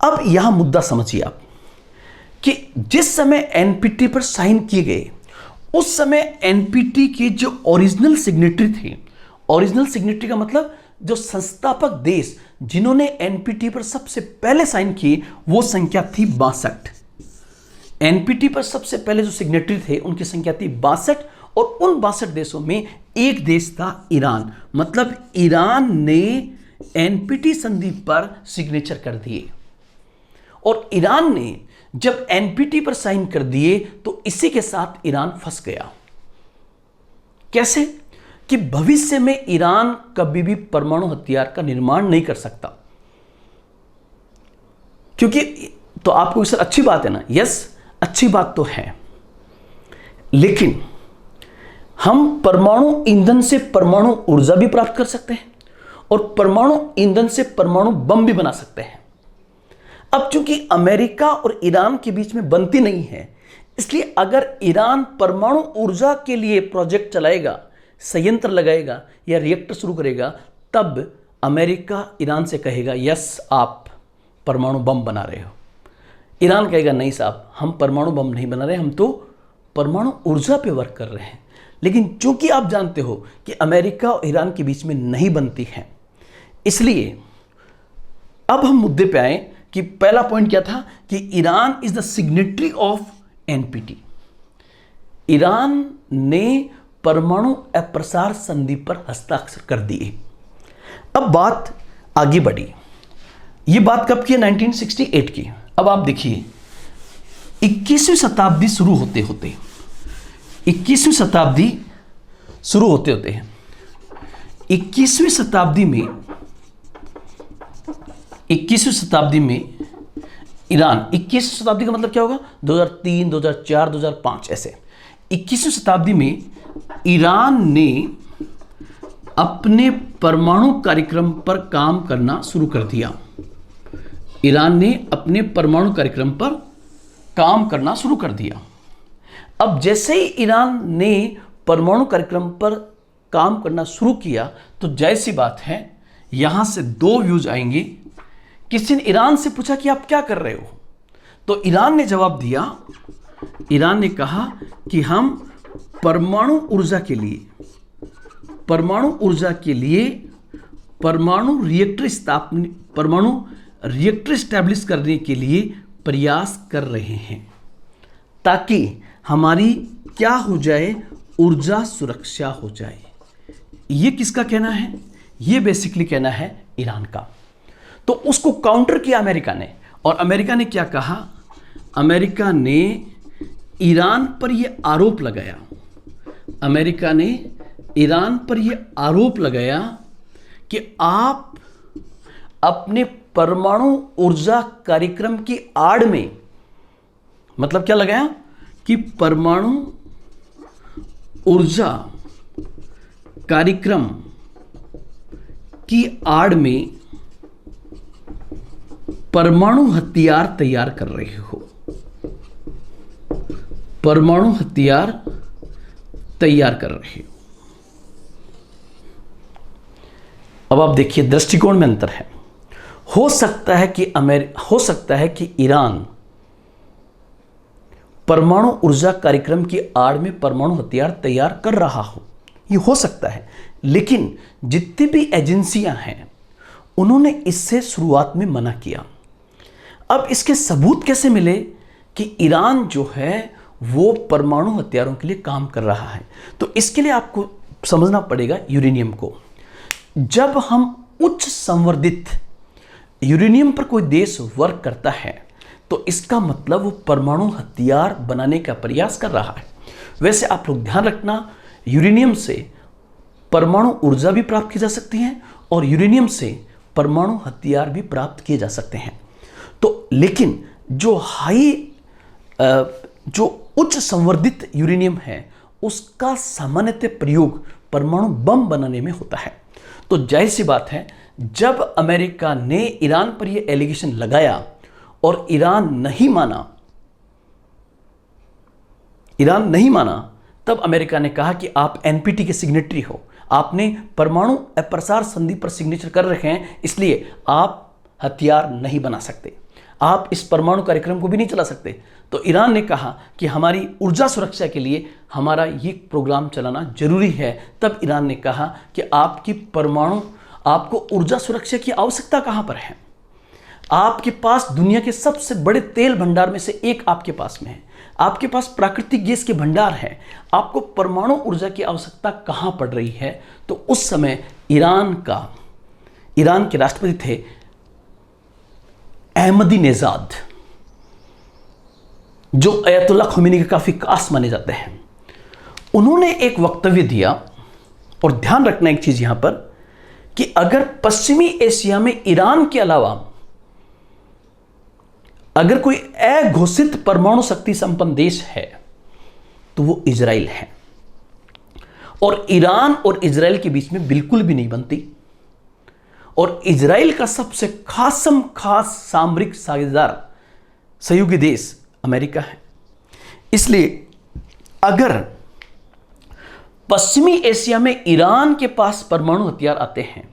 अब यह मुद्दा समझिए आप कि जिस समय एनपीटी पर साइन किए गए, उस समय एनपीटी के जो ओरिजिनल सिग्नेटरी थे, ओरिजिनल सिग्नेटरी का मतलब जो संस्थापक देश जिन्होंने एनपीटी पर सबसे पहले साइन किए, वो संख्या थी 62। एनपीटी पर सबसे पहले जो सिग्नेटरी थे उनकी संख्या थी 62, और उन 62 देशों में एक देश था ईरान। मतलब ईरान ने एनपीटी संधि पर सिग्नेचर कर दिए, और ईरान ने जब एनपीटी पर साइन कर दिए तो इसी के साथ ईरान फंस गया। कैसे? कि भविष्य में ईरान कभी भी परमाणु हथियार का निर्माण नहीं कर सकता। क्योंकि तो आपको सर अच्छी बात है ना? यस, अच्छी बात तो है, लेकिन हम परमाणु ईंधन से परमाणु ऊर्जा भी प्राप्त कर सकते हैं और परमाणु ईंधन से परमाणु बम भी बना सकते हैं। अब चूंकि अमेरिका और ईरान के बीच में बनती नहीं है, इसलिए अगर ईरान परमाणु ऊर्जा के लिए प्रोजेक्ट चलाएगा, संयंत्र लगाएगा या रिएक्टर शुरू करेगा, तब अमेरिका ईरान से कहेगा यस आप परमाणु बम बना रहे हो। ईरान कहेगा नहीं साहब, हम परमाणु बम नहीं बना रहे, हम तो परमाणु ऊर्जा पे वर्क कर रहे हैं। लेकिन चूंकि आप जानते हो कि अमेरिका और ईरान के बीच में नहीं बनती है, इसलिए अब हम मुद्दे पे आए कि पहला पॉइंट क्या था कि Iran is the signatory of NPT. Iran ने परमाणु अप्रसार संधि पर हस्ताक्षर कर दिए। अब बात आगे बढ़ी। ये बात कब की है? 1968 की। अब आप देखिए 21वीं शताब्दी शुरू होते होते 21वीं शताब्दी शुरू होते होते 21वीं शताब्दी में 21वीं शताब्दी में ईरान, 21वीं शताब्दी का मतलब क्या होगा? 2003, 2004, 2005 ऐसे। 21वीं शताब्दी में ईरान ने अपने परमाणु कार्यक्रम पर काम करना शुरू कर दिया। ईरान ने अपने परमाणु कार्यक्रम पर काम करना शुरू कर दिया। अब जैसे ही ईरान ने परमाणु कार्यक्रम पर काम करना शुरू किया तो जैसी बात है यहां से दो व्यूज आएंगे। किसी ने ईरान से पूछा कि आप क्या कर रहे हो, तो ईरान ने जवाब दिया, ईरान ने कहा कि हम परमाणु ऊर्जा के लिए परमाणु रिएक्टर स्टैब्लिश करने के लिए प्रयास कर रहे हैं, ताकि हमारी क्या हो जाए? ऊर्जा सुरक्षा हो जाए। ये किसका कहना है? ये बेसिकली कहना है ईरान का। तो उसको काउंटर किया अमेरिका ने, और अमेरिका ने क्या कहा? अमेरिका ने ईरान पर यह आरोप लगाया, अमेरिका ने ईरान पर यह आरोप लगाया कि आप अपने परमाणु ऊर्जा कार्यक्रम की आड़ में, मतलब क्या लगाया कि परमाणु ऊर्जा कार्यक्रम की आड़ में परमाणु हथियार तैयार कर रहे हो, परमाणु हथियार तैयार कर रहे हो। अब आप देखिए दृष्टिकोण में अंतर है। हो सकता है कि ईरान परमाणु ऊर्जा कार्यक्रम की आड़ में परमाणु हथियार तैयार कर रहा हो, ये हो सकता है, लेकिन जितनी भी एजेंसियां हैं उन्होंने इससे शुरुआत में मना किया। अब इसके सबूत कैसे मिले कि ईरान जो है वो परमाणु हथियारों के लिए काम कर रहा है? तो इसके लिए आपको समझना पड़ेगा यूरेनियम को। जब हम उच्च संवर्धित यूरेनियम पर कोई देश वर्क करता है तो इसका मतलब वो परमाणु हथियार बनाने का प्रयास कर रहा है। वैसे आप लोग ध्यान रखना, यूरेनियम से परमाणु ऊर्जा भी प्राप्त की जा सकती है और यूरेनियम से परमाणु हथियार भी प्राप्त किए जा सकते हैं। तो लेकिन जो उच्च संवर्धित यूरेनियम है उसका सामान्यतः प्रयोग परमाणु बम बनाने में होता है। तो जाहिर सी बात है, जब अमेरिका ने ईरान पर यह एलिगेशन लगाया और ईरान नहीं माना, तब अमेरिका ने कहा कि आप एनपीटी के सिग्नेटरी हो, आपने परमाणु अप्रसार संधि पर सिग्नेचर कर रखे हैं, इसलिए आप हथियार नहीं बना सकते, आप इस परमाणु कार्यक्रम को भी नहीं चला सकते। तो ईरान ने कहा कि हमारी ऊर्जा सुरक्षा के लिए हमारा ये प्रोग्राम चलाना जरूरी है। तब ईरान ने कहा कि आपको ऊर्जा सुरक्षा की आवश्यकता कहां पर है? आपके पास दुनिया के सबसे बड़े तेल भंडार में से एक आपके पास में है, आपके पास प्राकृतिक गैस के भंडार है, आपको परमाणु ऊर्जा की आवश्यकता कहां पड़ रही है? तो उस समय ईरान के राष्ट्रपति थे अहमदीनेजाद, जो अयतुल्ला खोमेनी के काफी खास माने जाते हैं। उन्होंने एक वक्तव्य दिया, और ध्यान रखना एक चीज यहां पर कि अगर पश्चिमी एशिया में ईरान के अलावा अगर कोई अघोषित परमाणु शक्ति संपन्न देश है तो वो इजराइल है, और ईरान और इजराइल के बीच में बिल्कुल भी नहीं बनती। और इजराइल का सबसे खास सामरिक साझेदार सहयोगी देश अमेरिका है। इसलिए अगर पश्चिमी एशिया में ईरान के पास परमाणु हथियार आते हैं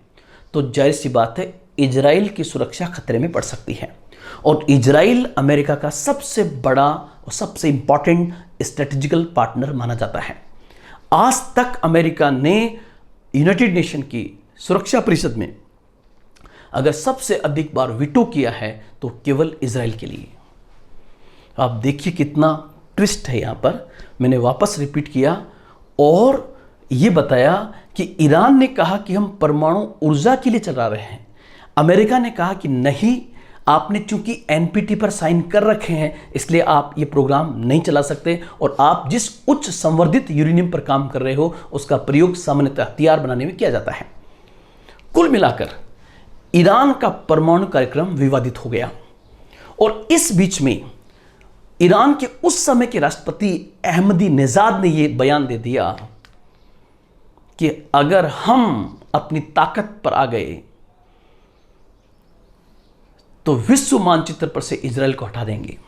तो जाहिर सी बात है इजराइल की सुरक्षा खतरे में पड़ सकती है। और इजराइल अमेरिका का सबसे बड़ा और सबसे इंपॉर्टेंट स्ट्रेटेजिकल पार्टनर माना जाता है। आज तक अमेरिका ने यूनाइटेड नेशन की सुरक्षा परिषद में अगर सबसे अधिक बार वीटो किया है तो केवल इजराइल के लिए। आप देखिए कितना ट्विस्ट है यहां पर। मैंने वापस रिपीट किया और यह बताया कि ईरान ने कहा कि हम परमाणु ऊर्जा के लिए चला रहे हैं, अमेरिका ने कहा कि नहीं, आपने चूंकि एनपीटी पर साइन कर रखे हैं इसलिए आप ये प्रोग्राम नहीं चला सकते, और आप जिस उच्च संवर्धित यूरेनियम पर काम कर रहे हो उसका प्रयोग सामान्यतः हथियार बनाने में किया जाता है। कुल मिलाकर ईरान का परमाणु कार्यक्रम विवादित हो गया। और इस बीच में ईरान के उस समय के राष्ट्रपति अहमदीनेजाद ने यह बयान दे दिया कि अगर हम अपनी ताकत पर आ गए तो विश्व मानचित्र पर से इजराइल को हटा देंगे।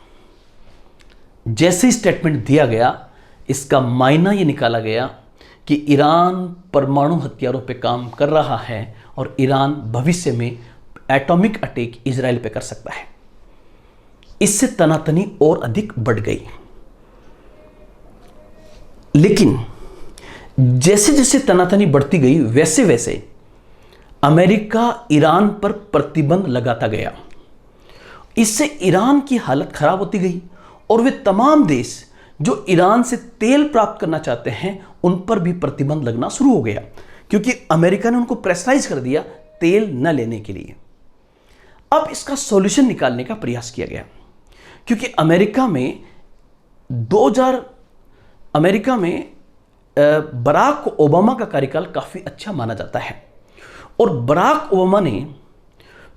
जैसे ही स्टेटमेंट दिया गया, इसका मायना यह निकाला गया कि ईरान परमाणु हथियारों पर काम कर रहा है और ईरान भविष्य में एटॉमिक अटैक इजराइल पे कर सकता है। इससे तनातनी और अधिक बढ़ गई। लेकिन जैसे जैसे तनातनी बढ़ती गई वैसे वैसे अमेरिका ईरान पर प्रतिबंध लगाता गया। इससे ईरान की हालत खराब होती गई और वे तमाम देश जो ईरान से तेल प्राप्त करना चाहते हैं उन पर भी प्रतिबंध लगना शुरू हो गया, क्योंकि अमेरिका ने उनको प्रेशराइज कर दिया तेल न लेने के लिए। अब इसका सॉल्यूशन निकालने का प्रयास किया गया, क्योंकि अमेरिका में बराक ओबामा का कार्यकाल काफ़ी अच्छा माना जाता है, और बराक ओबामा ने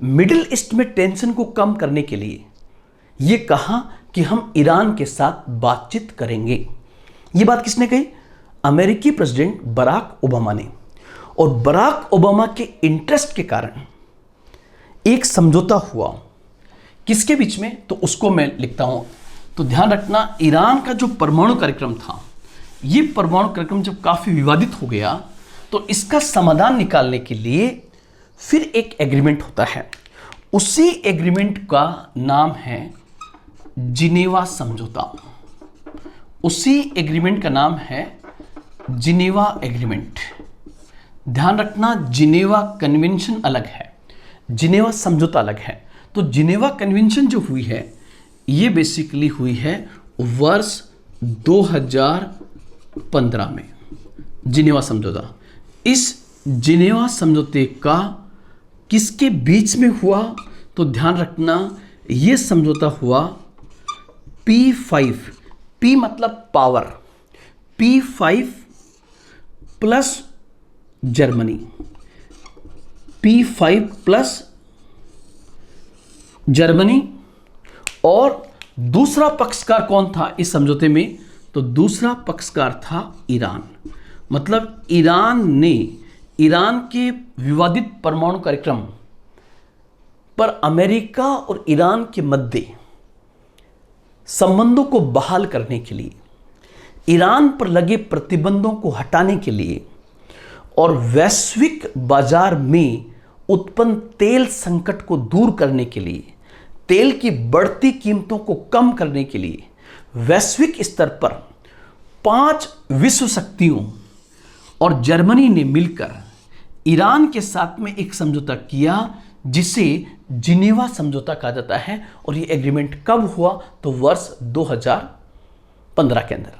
मिडिल ईस्ट में टेंशन को कम करने के लिए ये कहा कि हम ईरान के साथ बातचीत करेंगे। ये बात किसने कही? अमेरिकी प्रेसिडेंट बराक ओबामा ने। और बराक ओबामा के इंटरेस्ट के कारण एक समझौता हुआ। किसके बीच में? तो उसको मैं लिखता हूं। तो ध्यान रखना, ईरान का जो परमाणु कार्यक्रम था, ये परमाणु कार्यक्रम जब काफी विवादित हो गया तो इसका समाधान निकालने के लिए फिर एक एग्रीमेंट होता है। उसी एग्रीमेंट का नाम है जिनेवा समझौता। उसी एग्रीमेंट का नाम है जिनेवा एग्रीमेंट। ध्यान रखना, जिनेवा कन्वेंशन अलग है, जिनेवा समझौता अलग है। तो जिनेवा कन्वेंशन जो हुई है ये बेसिकली हुई है वर्ष 2015 में, जिनेवा समझौता। इस जिनेवा समझौते का किसके बीच में हुआ? तो ध्यान रखना, ये समझौता हुआ P5, P मतलब power, P5 plus Germany, P5 plus Germany. और दूसरा पक्षकार कौन था इस समझौते में? तो दूसरा पक्षकार था ईरान। मतलब ईरान के विवादित परमाणु कार्यक्रम पर अमेरिका और ईरान के मध्य संबंधों को बहाल करने के लिए, ईरान पर लगे प्रतिबंधों को हटाने के लिए और वैश्विक बाजार में उत्पन्न तेल संकट को दूर करने के लिए, तेल की बढ़ती कीमतों को कम करने के लिए वैश्विक स्तर पर 5 विश्व शक्तियों और जर्मनी ने मिलकर ईरान के साथ में एक समझौता किया जिसे जिनेवा समझौता कहा जाता है। और ये एग्रीमेंट कब हुआ? तो वर्ष 2015 के अंदर।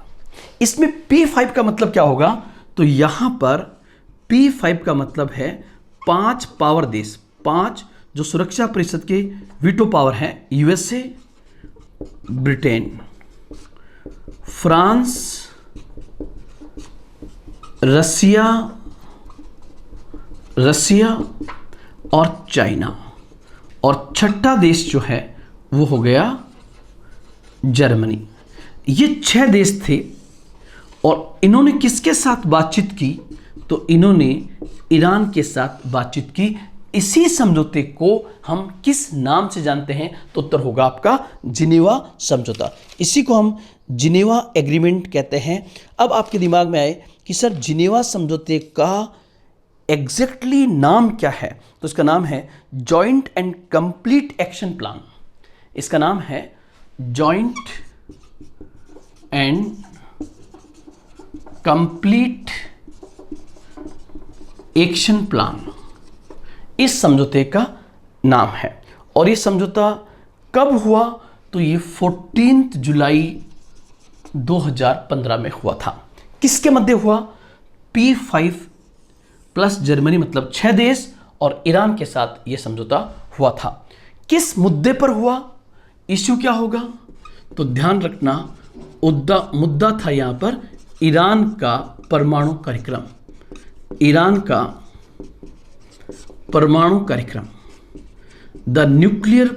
इसमें P5 का मतलब क्या होगा? तो यहां पर P5 का मतलब है 5 पावर देश, 5 जो सुरक्षा परिषद के वीटो पावर हैं, USA, ब्रिटेन, फ्रांस, रसिया और चाइना। और छठा देश जो है वो हो गया जर्मनी। ये 6 देश थे और इन्होंने किसके साथ बातचीत की? तो इन्होंने ईरान के साथ बातचीत की। इसी समझौते को हम किस नाम से जानते हैं? तो उत्तर होगा आपका जिनेवा समझौता। इसी को हम जिनेवा एग्रीमेंट कहते हैं। अब आपके दिमाग में आए कि सर जिनेवा समझौते का एग्जैक्टली नाम क्या है? तो इसका नाम है joint and complete action plan. इसका नाम है joint and complete action plan, इस समझौते का नाम है। और ये समझौता कब हुआ? तो ये 14 जुलाई 2015 में हुआ था। किसके मध्य हुआ? P5 प्लस जर्मनी मतलब 6 देश और ईरान के साथ यह समझौता हुआ था। किस मुद्दे पर हुआ? इश्यू क्या होगा? तो ध्यान रखना, मुद्दा था यहां पर ईरान का परमाणु कार्यक्रम, ईरान का परमाणु कार्यक्रम, the nuclear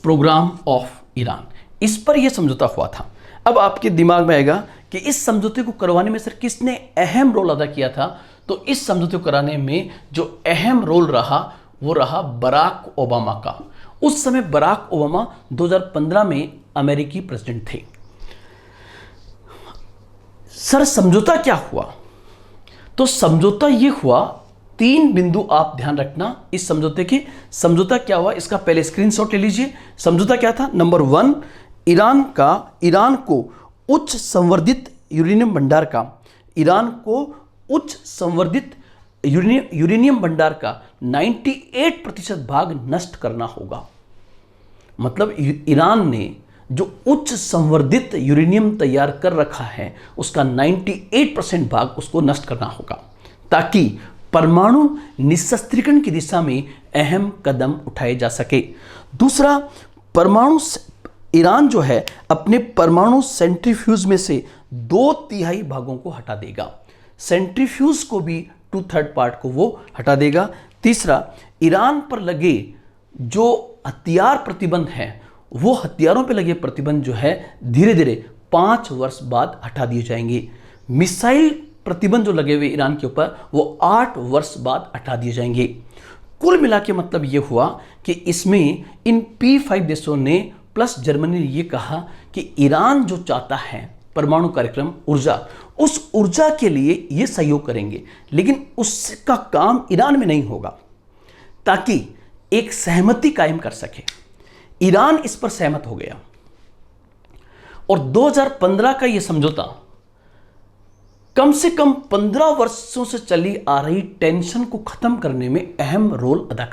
program of Iran. इस पर यह समझौता हुआ था। अब आपके दिमाग में आएगा कि इस समझौते को करवाने में सर किसने अहम रोल अदा किया था? तो इस समझौते को कराने में जो अहम रोल रहा वो रहा बराक ओबामा का। उस समय बराक ओबामा 2015 में अमेरिकी प्रेसिडेंट थे। सर समझौता क्या हुआ? तो समझौता ये हुआ, 3 बिंदु आप ध्यान रखना इस समझौते के। समझौता क्या हुआ इसका पहले स्क्रीनशॉट ले लीजिए। समझौता क्या था? नंबर 1, ईरान को उच्च संवर्धित यूरेनियम भंडार का, ईरान को उच्च संवर्धित यूरेनियम भंडार का 98% भाग नष्ट करना होगा। मतलब ईरान ने जो उच्च संवर्धित यूरेनियम तैयार कर रखा है उसका 98% भाग उसको नष्ट करना होगा, ताकि परमाणु निशस्त्रीकरण की दिशा में अहम कदम उठाए जा सके। दूसरा, ईरान जो है अपने परमाणु सेंट्रीफ्यूज में से 2/3 भागों को हटा देगा। सेंट्रीफ्यूज को भी 2/3 पार्ट को वो हटा देगा। तीसरा, ईरान पर लगे जो हथियार प्रतिबंध है वो हथियारों पर लगे प्रतिबंध जो है धीरे धीरे 5 वर्ष बाद हटा दिए जाएंगे। मिसाइल प्रतिबंध जो लगे हुए ईरान के ऊपर वो 8 वर्ष बाद हटा दिए जाएंगे। कुल मिला के मतलब ये हुआ कि इसमें इन P5 देशों ने प्लस जर्मनी ने ये कहा कि ईरान जो चाहता है परमाणु कार्यक्रम, ऊर्जा, उस ऊर्जा के लिए ये सहयोग करेंगे, लेकिन उसका काम ईरान में नहीं होगा, ताकि एक सहमति कायम कर सके। ईरान इस पर सहमत हो गया और 2015 का यह समझौता कम से कम 15 वर्षों से चली आ रही टेंशन को खत्म करने में अहम रोल अदा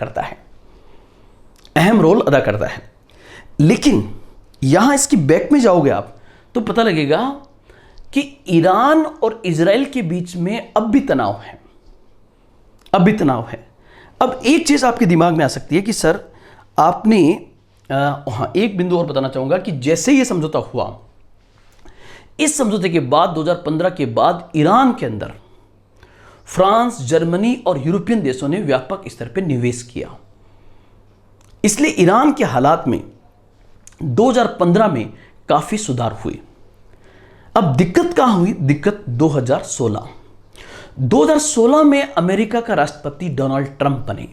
करता है। लेकिन यहां इसकी बैक में जाओगे आप तो पता लगेगा कि ईरान और इजराइल के बीच में अब भी तनाव है। अब एक चीज आपके दिमाग में आ सकती है कि सर आपने हाँ, एक बिंदु और बताना चाहूँगा कि जैसे ये समझौता हुआ, इस समझौते के बाद 2015 के बाद ईरान के अंदर फ्रांस, जर्मनी और यूरोपियन देशों ने व्यापक स्तर पर निवेश किया। इसलिए ईरान के हालात में 2015 में काफ़ी सुधार हुई। अब दिक्कत कहाँ हुई? दिक्कत 2016 में अमेरिका का राष्ट्रपति डोनाल्ड ट्रंप बने,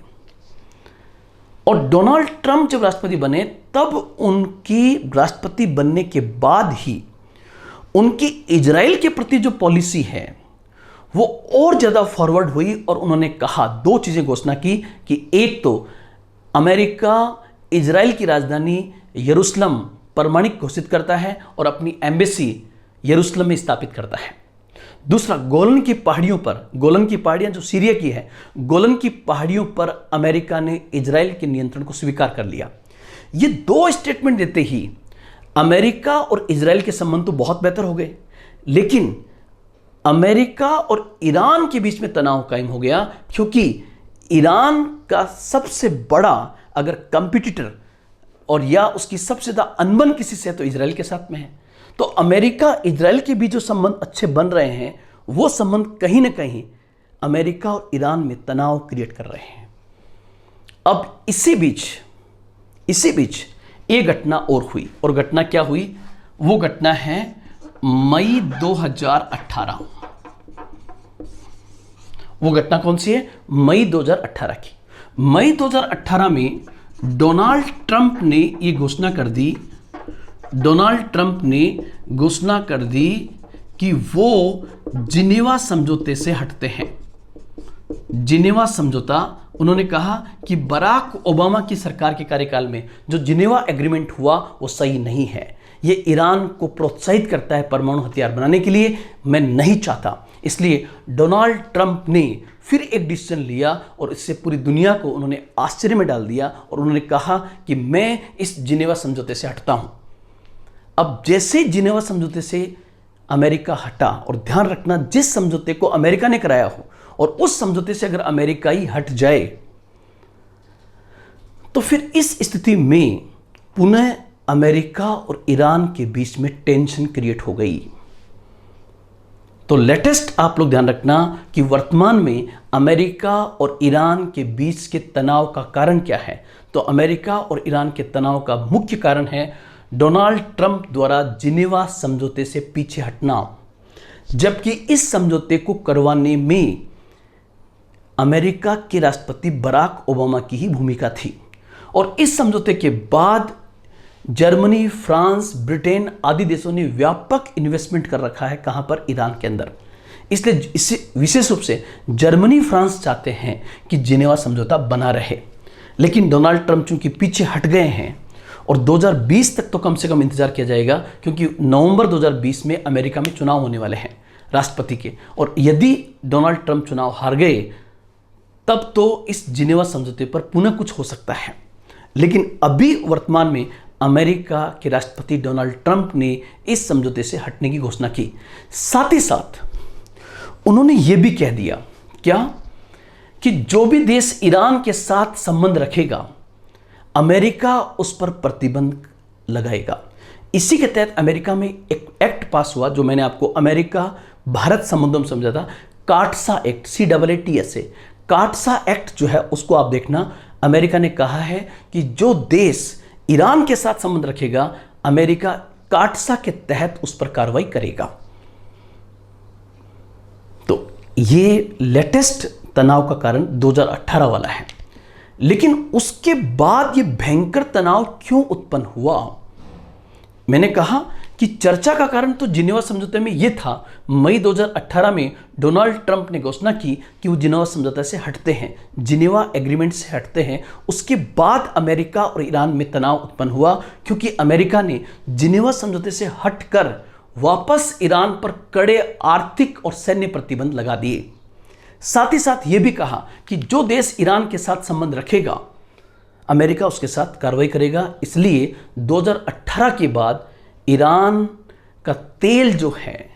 और डोनाल्ड ट्रंप जब राष्ट्रपति बने तब उनकी राष्ट्रपति बनने के बाद ही उनकी इजराइल के प्रति जो पॉलिसी है वो और ज़्यादा फॉरवर्ड हुई, और उन्होंने कहा, दो चीज़ें घोषणा की कि एक तो अमेरिका इजराइल की राजधानी यरूशलेम परमाणिक घोषित करता है और अपनी एम्बेसी यरूशलेम में स्थापित करता है। दूसरा, गोलन की पहाड़ियों पर, गोलन की पहाड़ियां जो सीरिया की है, गोलन की पहाड़ियों पर अमेरिका ने इजराइल के नियंत्रण को स्वीकार कर लिया। ये दो स्टेटमेंट देते ही अमेरिका और इजराइल के संबंध तो बहुत बेहतर हो गए, लेकिन अमेरिका और ईरान के बीच में तनाव कायम हो गया, क्योंकि ईरान का सबसे बड़ा अगर कंपटीटर और या उसकी सबसे ज़्यादा अनबन किसी से तो इजराइल के साथ में है। तो अमेरिका इजराइल के बीच जो संबंध अच्छे बन रहे हैं, वो संबंध कहीं ना कहीं अमेरिका और ईरान में तनाव क्रिएट कर रहे हैं। अब इसी बीच एक घटना और हुई, और घटना क्या हुई? वो घटना है मई 2018। वो घटना कौन सी है? मई 2018 की। मई 2018 में डोनाल्ड ट्रंप ने ये घोषणा कर दी कि वो जिनेवा समझौते से हटते हैं। जिनेवा समझौता, उन्होंने कहा कि बराक ओबामा की सरकार के कार्यकाल में जो जिनेवा एग्रीमेंट हुआ वो सही नहीं है, ये ईरान को प्रोत्साहित करता है परमाणु हथियार बनाने के लिए, मैं नहीं चाहता। इसलिए डोनाल्ड ट्रंप ने फिर एक डिसीजन लिया और इससे पूरी दुनिया को उन्होंने आश्चर्य में डाल दिया, और उन्होंने कहा कि मैं इस जिनेवा समझौते से हटता हूं। अब जैसे जिनेवा समझौते से अमेरिका हटा, और ध्यान रखना जिस समझौते को अमेरिका ने कराया हो और उस समझौते से अगर अमेरिका ही हट जाए, तो फिर इस स्थिति में पुनः अमेरिका और ईरान के बीच में टेंशन क्रिएट हो गई। तो लेटेस्ट आप लोग ध्यान रखना कि वर्तमान में अमेरिका और ईरान के बीच के तनाव का कारण क्या है। तो अमेरिका और ईरान के तनाव का मुख्य कारण है डोनाल्ड ट्रंप द्वारा जिनेवा समझौते से पीछे हटना, जबकि इस समझौते को करवाने में अमेरिका के राष्ट्रपति बराक ओबामा की ही भूमिका थी। और इस समझौते के बाद जर्मनी, फ्रांस, ब्रिटेन आदि देशों ने व्यापक इन्वेस्टमेंट कर रखा है। कहां पर? ईरान के अंदर। इसलिए इसे विशेष रूप से जर्मनी, फ्रांस चाहते हैं कि जिनेवा समझौता बना रहे, लेकिन डोनाल्ड ट्रंप चूंकि पीछे हट गए हैं, और 2020 तक तो कम से कम इंतजार किया जाएगा, क्योंकि नवंबर 2020 में अमेरिका में चुनाव होने वाले हैं राष्ट्रपति के, और यदि डोनाल्ड ट्रंप चुनाव हार गए तब तो इस जिनेवा समझौते पर पुनः कुछ हो सकता है। लेकिन अभी वर्तमान में अमेरिका के राष्ट्रपति डोनाल्ड ट्रंप ने इस समझौते से हटने की घोषणा की। साथ ही साथ उन्होंने यह भी कह दिया, क्या? कि जो भी देश ईरान के साथ संबंध रखेगा, अमेरिका उस पर प्रतिबंध लगाएगा। इसी के तहत अमेरिका में एक एक्ट पास हुआ, जो मैंने आपको अमेरिका भारत संबंधों में समझा था, काटसा एक्ट, CAATSA। काटसा एक्ट जो है उसको आप देखना, अमेरिका ने कहा है कि जो देश ईरान के साथ संबंध रखेगा, अमेरिका काटसा के तहत उस पर कार्रवाई करेगा। तो ये लेटेस्ट तनाव का कारण 2018 वाला है। लेकिन उसके बाद ये भयंकर तनाव क्यों उत्पन्न हुआ? मैंने कहा कि चर्चा का कारण तो जिनेवा समझौते में यह था। मई 2018 में डोनाल्ड ट्रंप ने घोषणा की कि वो जिनेवा समझौते से हटते हैं, जिनेवा एग्रीमेंट से हटते हैं। उसके बाद अमेरिका और ईरान में तनाव उत्पन्न हुआ, क्योंकि अमेरिका ने जिनेवा समझौते से हटकर वापस ईरान पर कड़े आर्थिक और सैन्य प्रतिबंध लगा दिए। साथ ही साथ ये भी कहा कि जो देश ईरान के साथ संबंध रखेगा, अमेरिका उसके साथ कार्रवाई करेगा। इसलिए 2018 के बाद ईरान का तेल जो है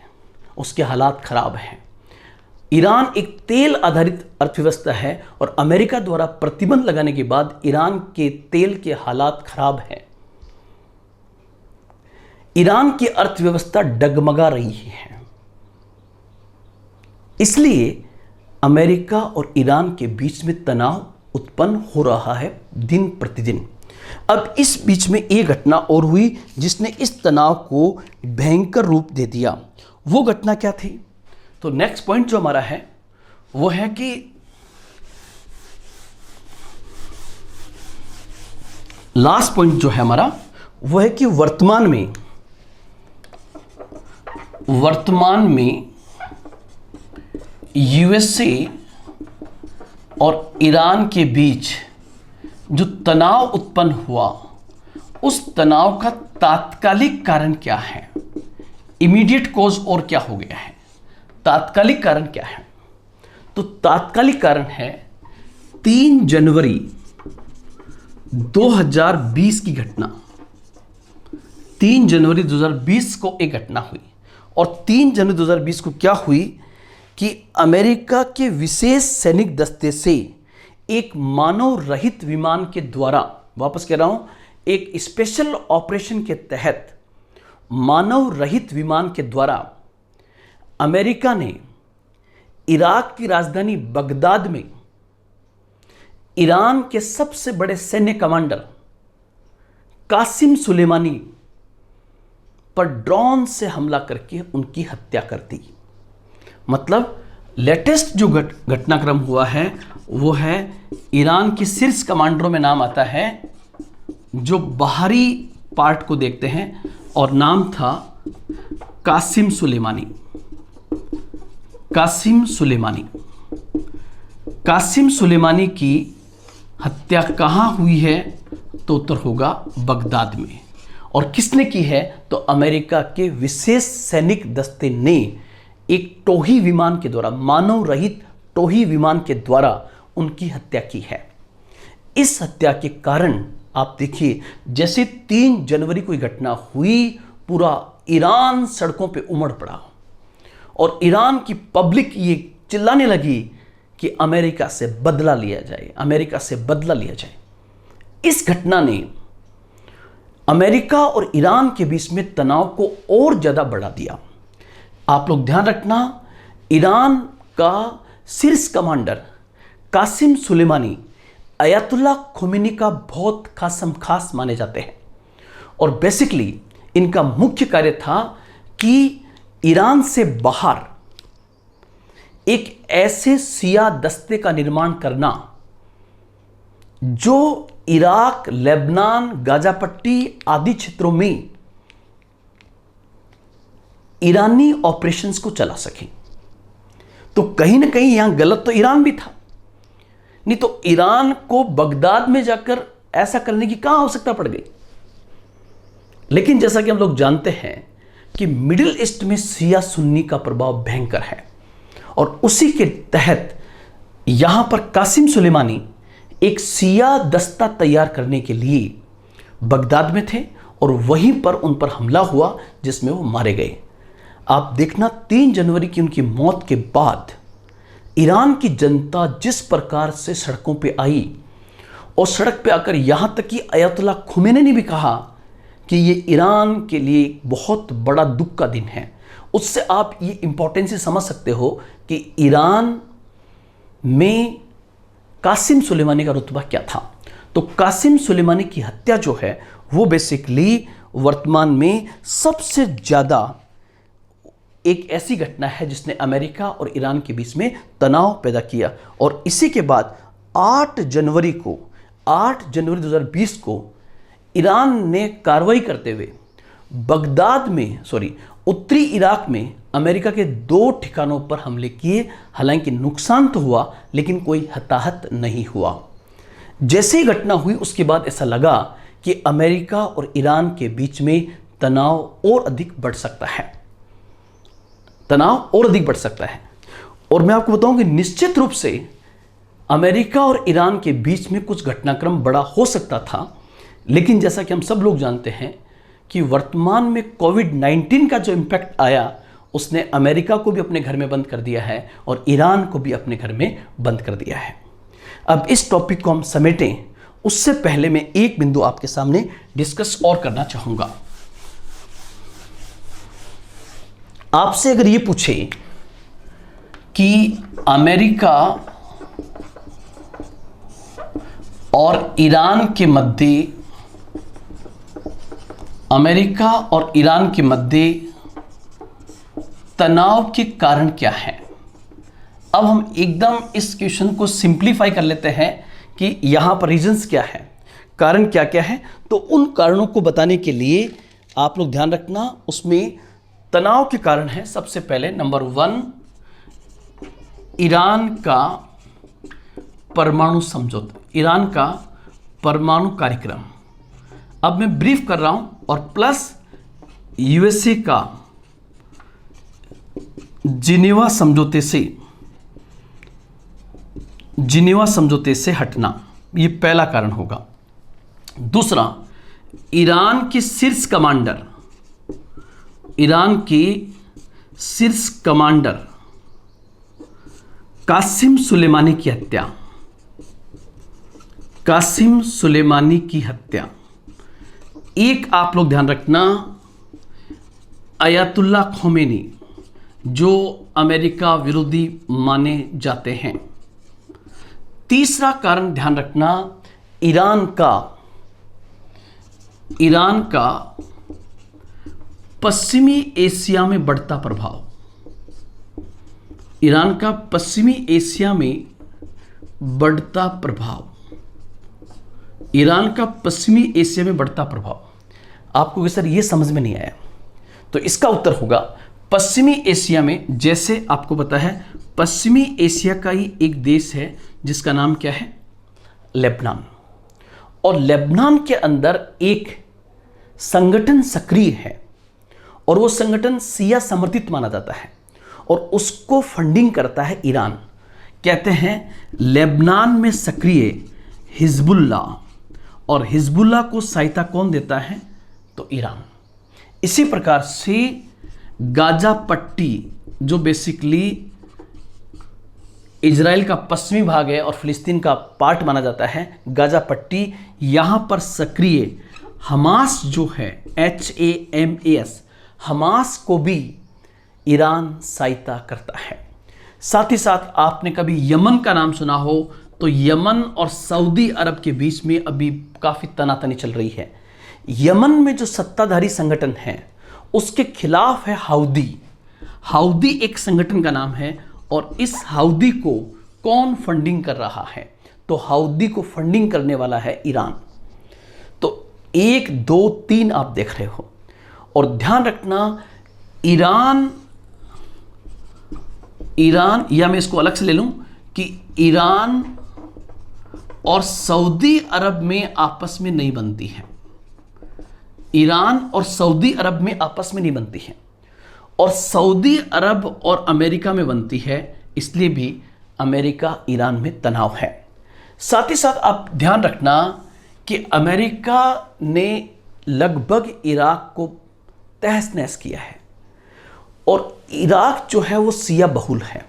उसके हालात खराब हैं। ईरान एक तेल आधारित अर्थव्यवस्था है, और अमेरिका द्वारा प्रतिबंध लगाने के बाद ईरान के तेल के हालात खराब हैं। ईरान की अर्थव्यवस्था डगमगा रही है। इसलिए अमेरिका और ईरान के बीच में तनाव उत्पन्न हो रहा है दिन प्रतिदिन। अब इस बीच में एक घटना और हुई जिसने इस तनाव को भयंकर रूप दे दिया। वो घटना क्या थी? तो नेक्स्ट पॉइंट जो हमारा है वो है कि लास्ट पॉइंट जो है हमारा वो है कि वर्तमान में यूएसए और ईरान के बीच जो तनाव उत्पन्न हुआ, उस तनाव का तात्कालिक कारण क्या है, इमीडिएट कॉज और क्या हो गया है, तात्कालिक कारण क्या है? तो तात्कालिक कारण है 3 जनवरी 2020 की घटना। 3 जनवरी 2020 को एक घटना हुई और 3 जनवरी 2020 को क्या हुई कि अमेरिका के विशेष सैनिक दस्ते से एक मानव रहित विमान के द्वारा, वापस कह रहा हूं, एक स्पेशल ऑपरेशन के तहत मानव रहित विमान के द्वारा अमेरिका ने इराक की राजधानी बगदाद में ईरान के सबसे बड़े सैन्य कमांडर कासिम सुलेमानी पर ड्रोन से हमला करके उनकी हत्या कर दी। मतलब लेटेस्ट जो घटनाक्रम हुआ है वो है ईरान की शीर्ष कमांडरों में नाम आता है जो बाहरी पार्ट को देखते हैं, और नाम था कासिम सुलेमानी। कासिम सुलेमानी की हत्या कहाँ हुई है? तो उत्तर होगा बगदाद में। और किसने की है? तो अमेरिका के विशेष सैनिक दस्ते ने एक टोही विमान के द्वारा, मानव रहित टोही विमान के द्वारा उनकी हत्या की है। इस हत्या के कारण आप देखिए, जैसे 3 जनवरी को घटना हुई, पूरा ईरान सड़कों पे उमड़ पड़ा और ईरान की पब्लिक ये चिल्लाने लगी कि अमेरिका से बदला लिया जाए, अमेरिका से बदला लिया जाए। इस घटना ने अमेरिका और ईरान के बीच में तनाव को और ज्यादा बढ़ा दिया। आप लोग ध्यान रखना, ईरान का शीर्ष कमांडर कासिम सुलेमानी अयतुल्ला खुमैनी का बहुत खास माने जाते हैं और बेसिकली इनका मुख्य कार्य था कि ईरान से बाहर एक ऐसे शिया दस्ते का निर्माण करना जो इराक, लेबनान, गाजा पट्टी आदि क्षेत्रों में ईरानी ऑपरेशंस को चला सके। तो कहीं ना कहीं यहां गलत तो ईरान भी था, नहीं तो ईरान को बगदाद में जाकर ऐसा करने की कहां आवश्यकता पड़ गई। लेकिन जैसा कि हम लोग जानते हैं कि मिडिल ईस्ट में शिया सुन्नी का प्रभाव भयंकर है और उसी के तहत यहां पर कासिम सुलेमानी एक शिया दस्ता तैयार करने के लिए बगदाद में थे और वहीं पर उन पर हमला हुआ जिसमें वो मारे गए। आप देखना, 3 जनवरी की उनकी मौत के बाद ईरान की जनता जिस प्रकार से सड़कों पे आई और सड़क पे आकर यहां तक कि अयतुल्ला खुमैनी ने भी कहा कि ये ईरान के लिए बहुत बड़ा दुख का दिन है। उससे आप ये इंपॉर्टेंस समझ सकते हो कि ईरान में कासिम सुलेमानी का रुतबा क्या था। तो कासिम सुलेमानी की हत्या जो है वो बेसिकली वर्तमान में सबसे ज़्यादा एक ऐसी घटना है जिसने अमेरिका और ईरान के बीच में तनाव पैदा किया। और इसी के बाद 8 जनवरी 2020 को ईरान ने कार्रवाई करते हुए उत्तरी इराक में अमेरिका के 2 ठिकानों पर हमले किए। हालांकि नुकसान तो हुआ लेकिन कोई हताहत नहीं हुआ। जैसे ही घटना हुई उसके बाद ऐसा लगा कि अमेरिका और ईरान के बीच में तनाव और अधिक बढ़ सकता है। और मैं आपको बताऊं कि निश्चित रूप से अमेरिका और ईरान के बीच में कुछ घटनाक्रम बड़ा हो सकता था, लेकिन जैसा कि हम सब लोग जानते हैं कि वर्तमान में कोविड-19 का जो इम्पैक्ट आया उसने अमेरिका को भी अपने घर में बंद कर दिया है और ईरान को भी अपने घर में बंद कर दिया है। अब इस टॉपिक को हम समेटें उससे पहले मैं एक बिंदु आपके सामने डिस्कस और करना चाहूँगा। आपसे अगर ये पूछे कि अमेरिका और ईरान के मध्य तनाव के कारण क्या है। अब हम एकदम इस क्वेश्चन को सिंप्लीफाई कर लेते हैं कि यहां पर रीजंस क्या है, कारण क्या क्या है। तो उन कारणों को बताने के लिए आप लोग ध्यान रखना, उसमें तनाव के कारण है सबसे पहले नंबर 1 ईरान का परमाणु समझौता, ईरान का परमाणु कार्यक्रम। अब मैं ब्रीफ कर रहा हूं, और प्लस यूएसए का जिनेवा समझौते से हटना, ये पहला कारण होगा। दूसरा, ईरान के शीर्ष कमांडर कासिम सुलेमानी की हत्या। एक आप लोग ध्यान रखना, अयतुल्ला खोमेनी जो अमेरिका विरोधी माने जाते हैं। तीसरा कारण ध्यान रखना, ईरान का पश्चिमी एशिया में बढ़ता प्रभाव। ईरान का पश्चिमी एशिया में बढ़ता प्रभाव। आपको सर ये समझ में नहीं आया, तो इसका उत्तर होगा पश्चिमी एशिया में। जैसे आपको पता है पश्चिमी एशिया का ही एक देश है जिसका नाम क्या है, लेबनान। और लेबनान के अंदर एक संगठन सक्रिय है, और वो संगठन शिया समर्थित माना जाता है, और उसको फंडिंग करता है ईरान। कहते हैं लेबनान में सक्रिय हिजबुल्ला, और हिजबुल्ला को सहायता कौन देता है, तो ईरान। इसी प्रकार से गाजा पट्टी, जो बेसिकली इजराइल का पश्चिमी भाग है और फिलिस्तीन का पार्ट माना जाता है, गाजा पट्टी, यहां पर सक्रिय हमास जो है, HAMAS, हमास को भी ईरान सहायता करता है। साथ ही साथ आपने कभी यमन का नाम सुना हो, तो यमन और सऊदी अरब के बीच में अभी काफ़ी तनातनी चल रही है। यमन में जो सत्ताधारी संगठन है उसके खिलाफ है हाउदी एक संगठन का नाम है, और इस हाउदी को कौन फंडिंग कर रहा है, तो हाउदी को फंडिंग करने वाला है ईरान। तो 1 2 3 आप देख रहे हो, और ध्यान रखना ईरान, या मैं इसको अलग से ले लूं कि ईरान और सऊदी अरब में आपस में नहीं बनती है। ईरान और सऊदी अरब में आपस में नहीं बनती है, और सऊदी अरब और अमेरिका में बनती है, इसलिए भी अमेरिका ईरान में तनाव है। साथ ही साथ आप ध्यान रखना कि अमेरिका ने लगभग इराक को तहस नहस किया है, और इराक जो है वो शिया बहुल है,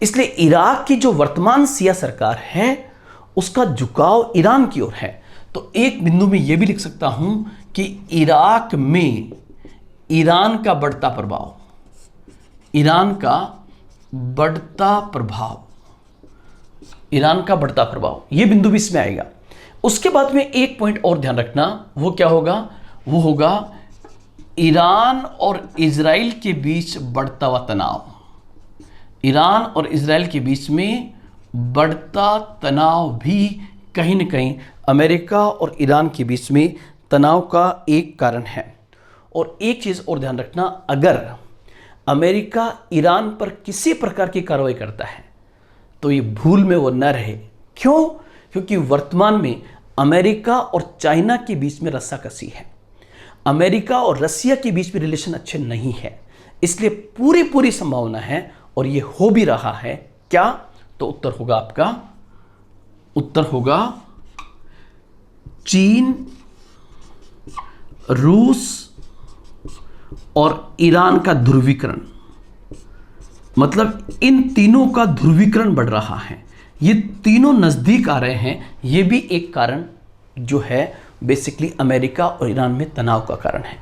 इसलिए इराक की जो वर्तमान शिया सरकार है उसका झुकाव ईरान की ओर है। तो एक बिंदु में यह भी लिख सकता हूं कि इराक में ईरान का बढ़ता प्रभाव, यह बिंदु भी इसमें आएगा। उसके बाद में एक पॉइंट और ध्यान रखना, वो क्या होगा, वो होगा ईरान और इजराइल के बीच बढ़ता हुआ तनाव। ईरान और इजराइल के बीच में बढ़ता तनाव भी कहीं न कहीं अमेरिका और ईरान के बीच में तनाव का एक कारण है। और एक चीज़ और ध्यान रखना, अगर अमेरिका ईरान पर किसी प्रकार की कार्रवाई करता है तो ये भूल में वो न रहे। क्यों? क्योंकि वर्तमान में अमेरिका और चाइना के बीच में रस्साकसी है, अमेरिका और रसिया के बीच में रिलेशन अच्छे नहीं है, इसलिए पूरी संभावना है और ये हो भी रहा है। क्या? तो उत्तर होगा चीन, रूस और ईरान का ध्रुवीकरण। मतलब इन तीनों का ध्रुवीकरण बढ़ रहा है, ये तीनों नजदीक आ रहे हैं, ये भी एक कारण जो है बेसिकली अमेरिका और ईरान में तनाव का कारण है।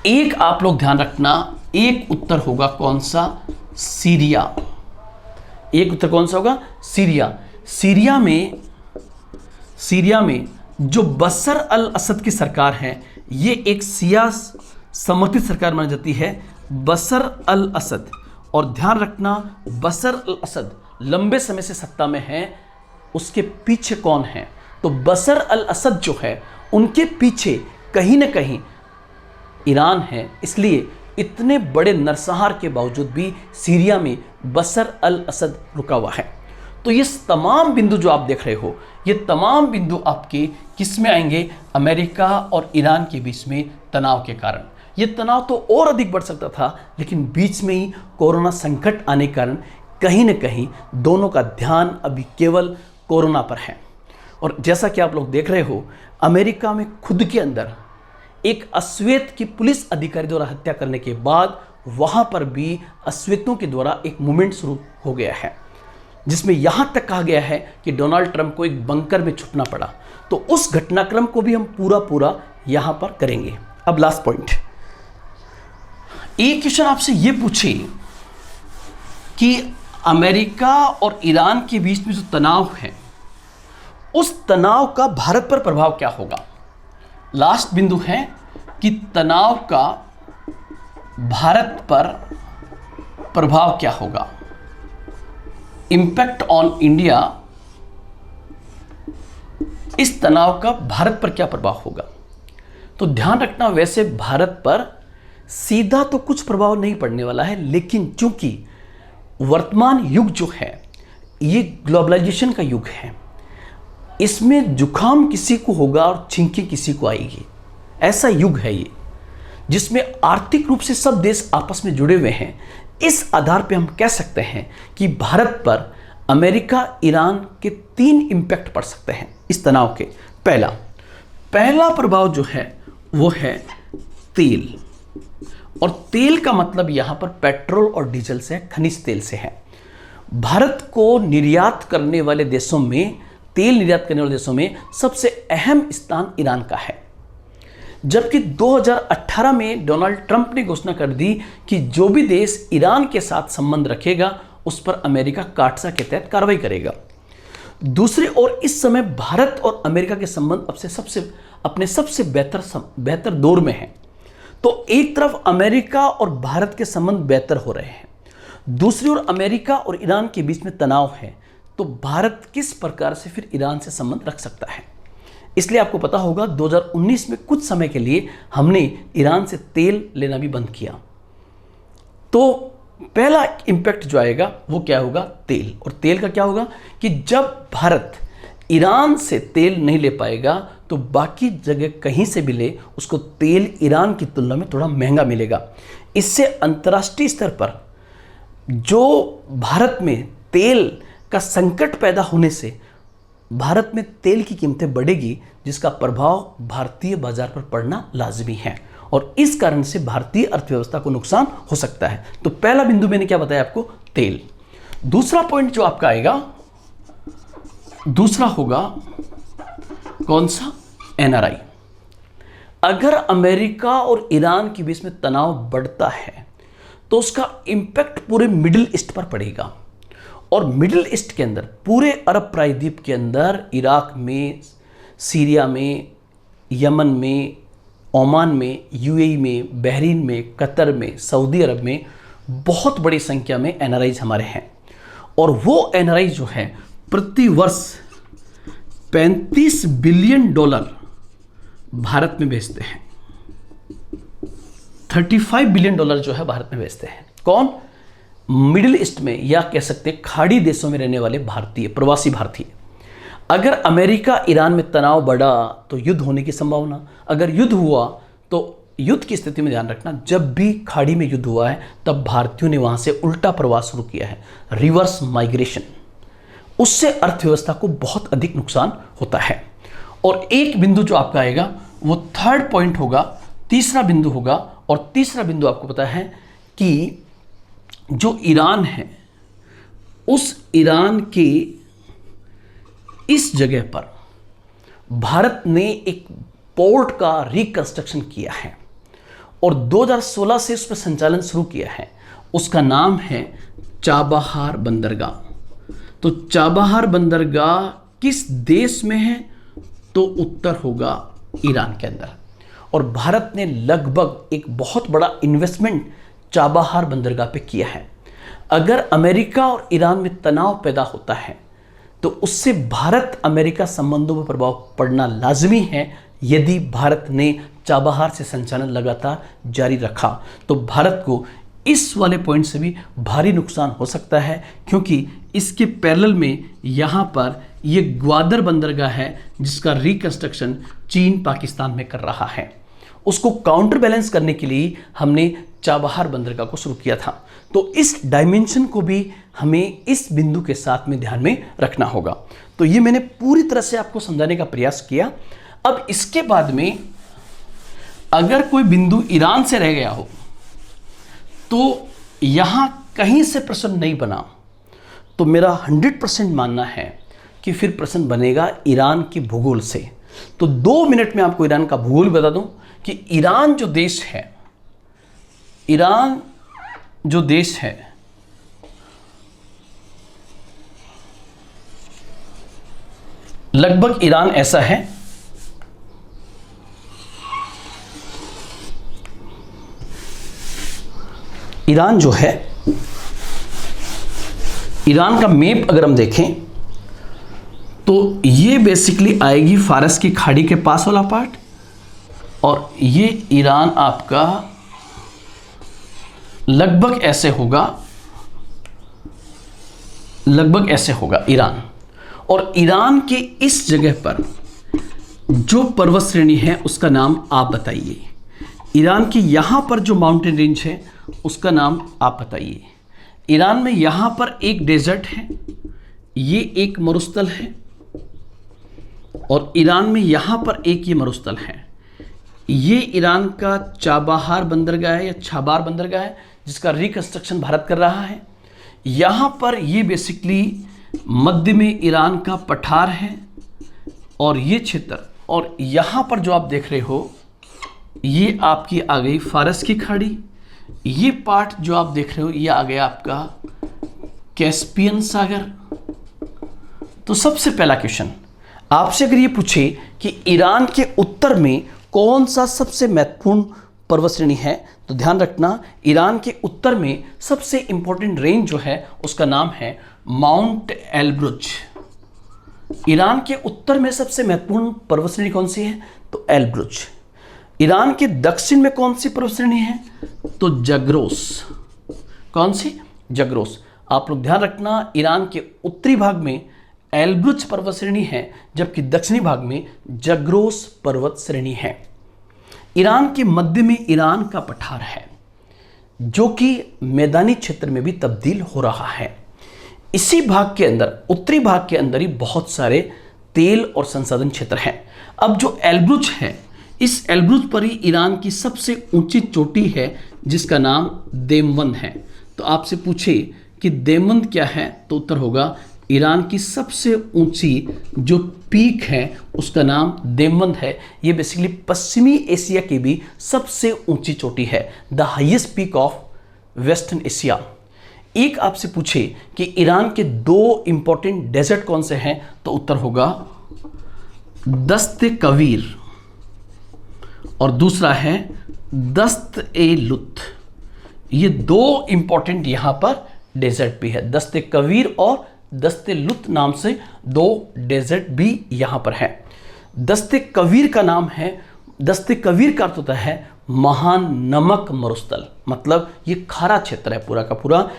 एक आप लोग ध्यान रखना, एक उत्तर होगा कौन सा? सीरिया। एक उत्तर कौन सा होगा? सीरिया। सीरिया में जो बशर अल असद की सरकार है, ये एक शिया समर्थित सरकार मानी जाती है, बशर अल असद। और ध्यान रखना, बशर अल असद लंबे समय से सत्ता में है, उसके पीछे कौन है? तो बशर अल असद जो है, उनके पीछे कहीं ना कहीं ईरान है। इसलिए इतने बड़े नरसंहार के बावजूद भी सीरिया में बशर अल असद रुका हुआ है। तो ये तमाम बिंदु जो आप देख रहे हो, ये तमाम बिंदु आपके किस में आएंगे? अमेरिका और ईरान के बीच में तनाव के कारण। ये तनाव तो और अधिक बढ़ सकता था, लेकिन बीच में ही कोरोना संकट आने के कारण कहीं ना कहीं दोनों का ध्यान अभी केवल कोरोना पर है। और जैसा कि आप लोग देख रहे हो, अमेरिका में खुद के अंदर एक अश्वेत की पुलिस अधिकारी द्वारा हत्या करने के बाद वहां पर भी अश्वेतों के द्वारा एक मूवमेंट शुरू हो गया है, जिसमें यहां तक कहा गया है कि डोनाल्ड ट्रंप को एक बंकर में छुपना पड़ा। तो उस घटनाक्रम को भी हम पूरा यहां पर करेंगे। अब लास्ट पॉइंट, एक क्वेश्चन आपसे यह पूछे कि अमेरिका और ईरान के बीच में जो तनाव है, उस तनाव का भारत पर प्रभाव क्या होगा? लास्ट बिंदु है कि तनाव का भारत पर प्रभाव क्या होगा, इंपैक्ट ऑन इंडिया। इस तनाव का भारत पर क्या प्रभाव होगा? तो ध्यान रखना, वैसे भारत पर सीधा तो कुछ प्रभाव नहीं पड़ने वाला है, लेकिन चूंकि वर्तमान युग जो है ये ग्लोबलाइजेशन का युग है, इसमें जुकाम किसी को होगा और छींके किसी को आएगी। ऐसा युग है ये, जिसमें आर्थिक रूप से सब देश आपस में जुड़े हुए हैं। इस आधार पे हम कह सकते हैं कि भारत पर अमेरिका ईरान के 3 इंपैक्ट पड़ सकते हैं इस तनाव के। पहला प्रभाव जो है वो है तेल, और तेल का मतलब यहां पर पेट्रोल और डीजल से, खनिज तेल से है। भारत को निर्यात करने वाले देशों में, तेल निर्यात करने वाले देशों में सबसे अहम स्थान ईरान का है। जबकि 2018 में डोनाल्ड ट्रंप ने घोषणा कर दी कि जो भी देश ईरान के साथ संबंध रखेगा उस पर अमेरिका काटसा के तहत कार्रवाई करेगा। दूसरी ओर इस समय भारत और अमेरिका के संबंध अपने सबसे बेहतर दौर में हैं। तो एक तरफ अमेरिका और भारत के संबंध बेहतर हो रहे हैं, दूसरी ओर अमेरिका और ईरान के बीच में तनाव है। तो भारत किस प्रकार से फिर ईरान से संबंध रख सकता है? इसलिए आपको पता होगा 2019 में कुछ समय के लिए हमने ईरान से तेल लेना भी बंद किया। तो पहला इंपैक्ट जो आएगा वो क्या होगा? तेल। और तेल का क्या होगा कि जब भारत ईरान से तेल नहीं ले पाएगा तो बाकी जगह कहीं से भी ले, उसको तेल ईरान की तुलना में थोड़ा महंगा मिलेगा। इससे अंतर्राष्ट्रीय स्तर पर जो भारत में तेल का संकट पैदा होने से भारत में तेल की कीमतें बढ़ेगी, जिसका प्रभाव भारतीय बाजार पर पड़ना लाजमी है, और इस कारण से भारतीय अर्थव्यवस्था को नुकसान हो सकता है। तो पहला बिंदु मैंने क्या बताया आपको? तेल। दूसरा पॉइंट जो आपका आएगा, दूसरा होगा कौन सा? एनआरआई। अगर अमेरिका और ईरान के बीच में तनाव बढ़ता है तो उसका इंपैक्ट पूरे मिडिल ईस्ट पर पड़ेगा, और मिडिल ईस्ट के अंदर, पूरे अरब प्रायद्वीप के अंदर, इराक में, सीरिया में, यमन में, ओमान में, यूएई में, बहरीन में, कतर में, सऊदी अरब में बहुत बड़ी संख्या में एनआरआईज हमारे हैं। और वो एनआरआई जो है प्रति वर्ष $35 बिलियन भारत में भेजते हैं। 35 बिलियन डॉलर जो है भारत में भेजते हैं। कौन? मिडिल ईस्ट में, या कह सकते हैं खाड़ी देशों में रहने वाले भारतीय, प्रवासी भारतीय। अगर अमेरिका ईरान में तनाव बढ़ा तो युद्ध होने की संभावना, अगर युद्ध हुआ तो युद्ध की स्थिति में ध्यान रखना, जब भी खाड़ी में युद्ध हुआ है तब भारतीयों ने वहां से उल्टा प्रवास शुरू किया है, रिवर्स माइग्रेशन। उससे अर्थव्यवस्था को बहुत अधिक नुकसान होता है। और एक बिंदु जो आपका आएगा वो थर्ड पॉइंट होगा, तीसरा बिंदु होगा, और तीसरा बिंदु आपको पता है कि जो ईरान है, उस ईरान के इस जगह पर भारत ने एक पोर्ट का रिकंस्ट्रक्शन किया है, और 2016 से उस पर संचालन शुरू किया है, उसका नाम है चाबहार बंदरगाह। तो चाबहार बंदरगाह किस देश में है? तो उत्तर होगा ईरान के अंदर। और भारत ने लगभग एक बहुत बड़ा इन्वेस्टमेंट चाबहार बंदरगाह पे किया है। अगर अमेरिका और ईरान में तनाव पैदा होता है तो उससे भारत अमेरिका संबंधों पर प्रभाव पड़ना लाजमी है। यदि भारत ने चाबहार से संचालन लगातार जारी रखा तो भारत को इस वाले पॉइंट से भी भारी नुकसान हो सकता है, क्योंकि इसके पैरेलल में यहाँ पर ये ग्वादर बंदरगाह है जिसका रिकंस्ट्रक्शन चीन पाकिस्तान में कर रहा है। उसको काउंटर बैलेंस करने के लिए हमने चाबहार बंदरगाह को शुरू किया था। तो इस डायमेंशन को भी हमें इस बिंदु के साथ में ध्यान में रखना होगा। तो ये मैंने पूरी तरह से आपको समझाने का प्रयास किया। अब इसके बाद में अगर कोई बिंदु ईरान से रह गया हो तो यहां कहीं से प्रश्न नहीं बना तो मेरा 100% मानना है कि फिर प्रश्न बनेगा ईरान की भूगोल से। तो 2 मिनट में आपको ईरान का भूगोल बता दूं कि ईरान जो देश है, ईरान जो देश है लगभग ईरान ऐसा है, ईरान जो है, ईरान का मैप अगर हम देखें तो ये बेसिकली आएगी फारस की खाड़ी के पास वाला पार्ट, और ये ईरान आपका लगभग ऐसे होगा, लगभग ऐसे होगा ईरान। और ईरान के इस जगह पर जो पर्वत श्रेणी है उसका नाम आप बताइए। ईरान की यहाँ पर जो माउंटेन रेंज है उसका नाम आप बताइए। ईरान में यहाँ पर एक डेजर्ट है, ये एक मरुस्थल है, और ईरान में यहाँ पर एक ये मरुस्थल है। ये ईरान का चाबहार बंदरगाह है या छाबार बंदरगाह है जिसका रिकंस्ट्रक्शन भारत कर रहा है। यहाँ पर ये बेसिकली मध्य में ईरान का पठार है और ये क्षेत्र, और यहाँ पर जो आप देख रहे हो ये आपकी आ गई फारस की खाड़ी। ये पार्ट जो आप देख रहे हो ये आ गया आपका कैस्पियन सागर। तो सबसे पहला क्वेश्चन आपसे अगर ये पूछे कि ईरान के उत्तर में कौन सा सबसे महत्वपूर्ण पर्वत श्रेणी है, तो ध्यान रखना ईरान के उत्तर में सबसे इंपॉर्टेंट रेंज जो है उसका नाम है माउंट एल्ब्रुज। ईरान के उत्तर में सबसे महत्वपूर्ण पर्वत श्रेणी कौन सी है? तो एल्ब्रुज। ईरान के दक्षिण में कौन सी पर्वत श्रेणी है? तो जग्रोस। कौन सी? जग्रोस। आप लोग ध्यान रखना ईरान के उत्तरी भाग में एल्ब्रुज पर्वत श्रेणी है जबकि दक्षिणी भाग में जग्रोस पर्वत श्रेणी है। ईरान के मध्य में ईरान का पठार है जो कि मैदानी क्षेत्र में भी तब्दील हो रहा है। इसी भाग के अंदर, उत्तरी भाग के अंदर ही बहुत सारे तेल और संसाधन क्षेत्र हैं। अब जो एल्ब्रुज है, इस एल्ब्रुज पर ही ईरान की सबसे ऊंची चोटी है जिसका नाम देमवंद है। तो आपसे पूछे कि देमवंद क्या है तो उत्तर होगा ईरान की सबसे ऊंची जो पीक है उसका नाम देमवंद है। ये बेसिकली पश्चिमी एशिया की भी सबसे ऊंची चोटी है, the highest peak of western Asia. एक आपसे पूछे कि ईरान के 2 इंपॉर्टेंट डेजर्ट कौन से हैं तो उत्तर होगा दस्त कवीर और दूसरा है दस्त ए लुत। ये 2 इंपॉर्टेंट यहां पर डेजर्ट भी है, दस्त कवीर और दस्त लुत नाम से 2 डेजर्ट भी यहां पर है। दस्त कवीर का नाम है, दस्त कवीर का अर्थ होता है महान नमक मरुस्थल, मतलब ये खारा क्षेत्र है पूरा का पूरा।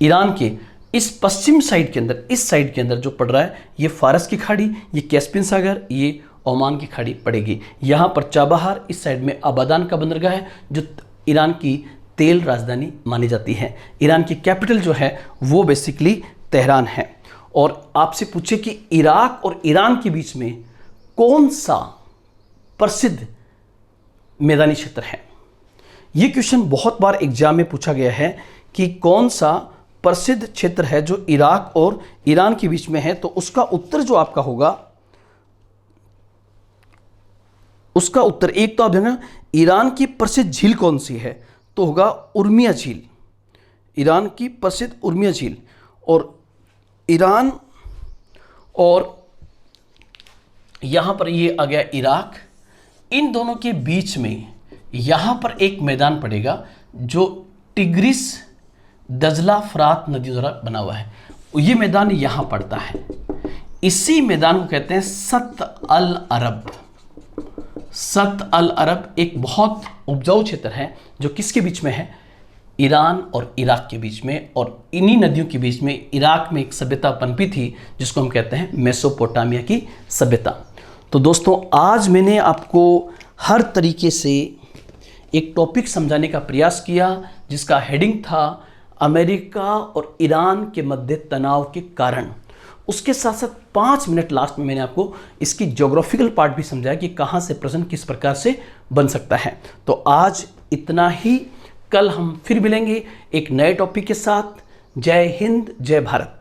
ईरान के इस पश्चिम साइड के अंदर, इस साइड के अंदर जो पड़ रहा है ये फारस की खाड़ी, ये कैस्पियन सागर, ये ओमान की खाड़ी पड़ेगी। यहाँ पर चाबहार, इस साइड में आबादान का बंदरगाह है जो ईरान की तेल राजधानी मानी जाती है। ईरान की कैपिटल जो है वो बेसिकली तेहरान है। और आपसे पूछे कि इराक और ईरान के बीच में कौन सा प्रसिद्ध मैदानी क्षेत्र है, ये क्वेश्चन बहुत बार एग्जाम में पूछा गया है कि कौन सा प्रसिद्ध क्षेत्र है जो इराक और ईरान के बीच में है। तो उसका उत्तर जो आपका होगा उसका उत्तर एक तो आप देना, ईरान की प्रसिद्ध झील कौन सी है, तो होगा उर्मिया झील, ईरान की प्रसिद्ध उर्मिया झील। और ईरान और यहाँ पर ये आ गया इराक, इन दोनों के बीच में यहाँ पर एक मैदान पड़ेगा जो टिग्रिस दजला फरात नदी द्वारा बना हुआ है। ये मैदान यहाँ पड़ता है, इसी मैदान को कहते हैं सत अल अरब। सत अल अरब एक बहुत उपजाऊ क्षेत्र है जो किसके बीच में है, ईरान और इराक के बीच में। और इन्हीं नदियों के बीच में इराक में एक सभ्यता पनपी थी जिसको हम कहते हैं मेसोपोटामिया की सभ्यता। तो दोस्तों, आज मैंने आपको हर तरीके से एक टॉपिक समझाने का प्रयास किया जिसका हेडिंग था अमेरिका और ईरान के मध्य तनाव के कारण। उसके साथ साथ 5 मिनट लास्ट में मैंने आपको इसकी ज्योग्राफिकल पार्ट भी समझाया कि कहाँ से प्रश्न किस प्रकार से बन सकता है। तो आज इतना ही, कल हम फिर मिलेंगे एक नए टॉपिक के साथ। जय हिंद, जय भारत।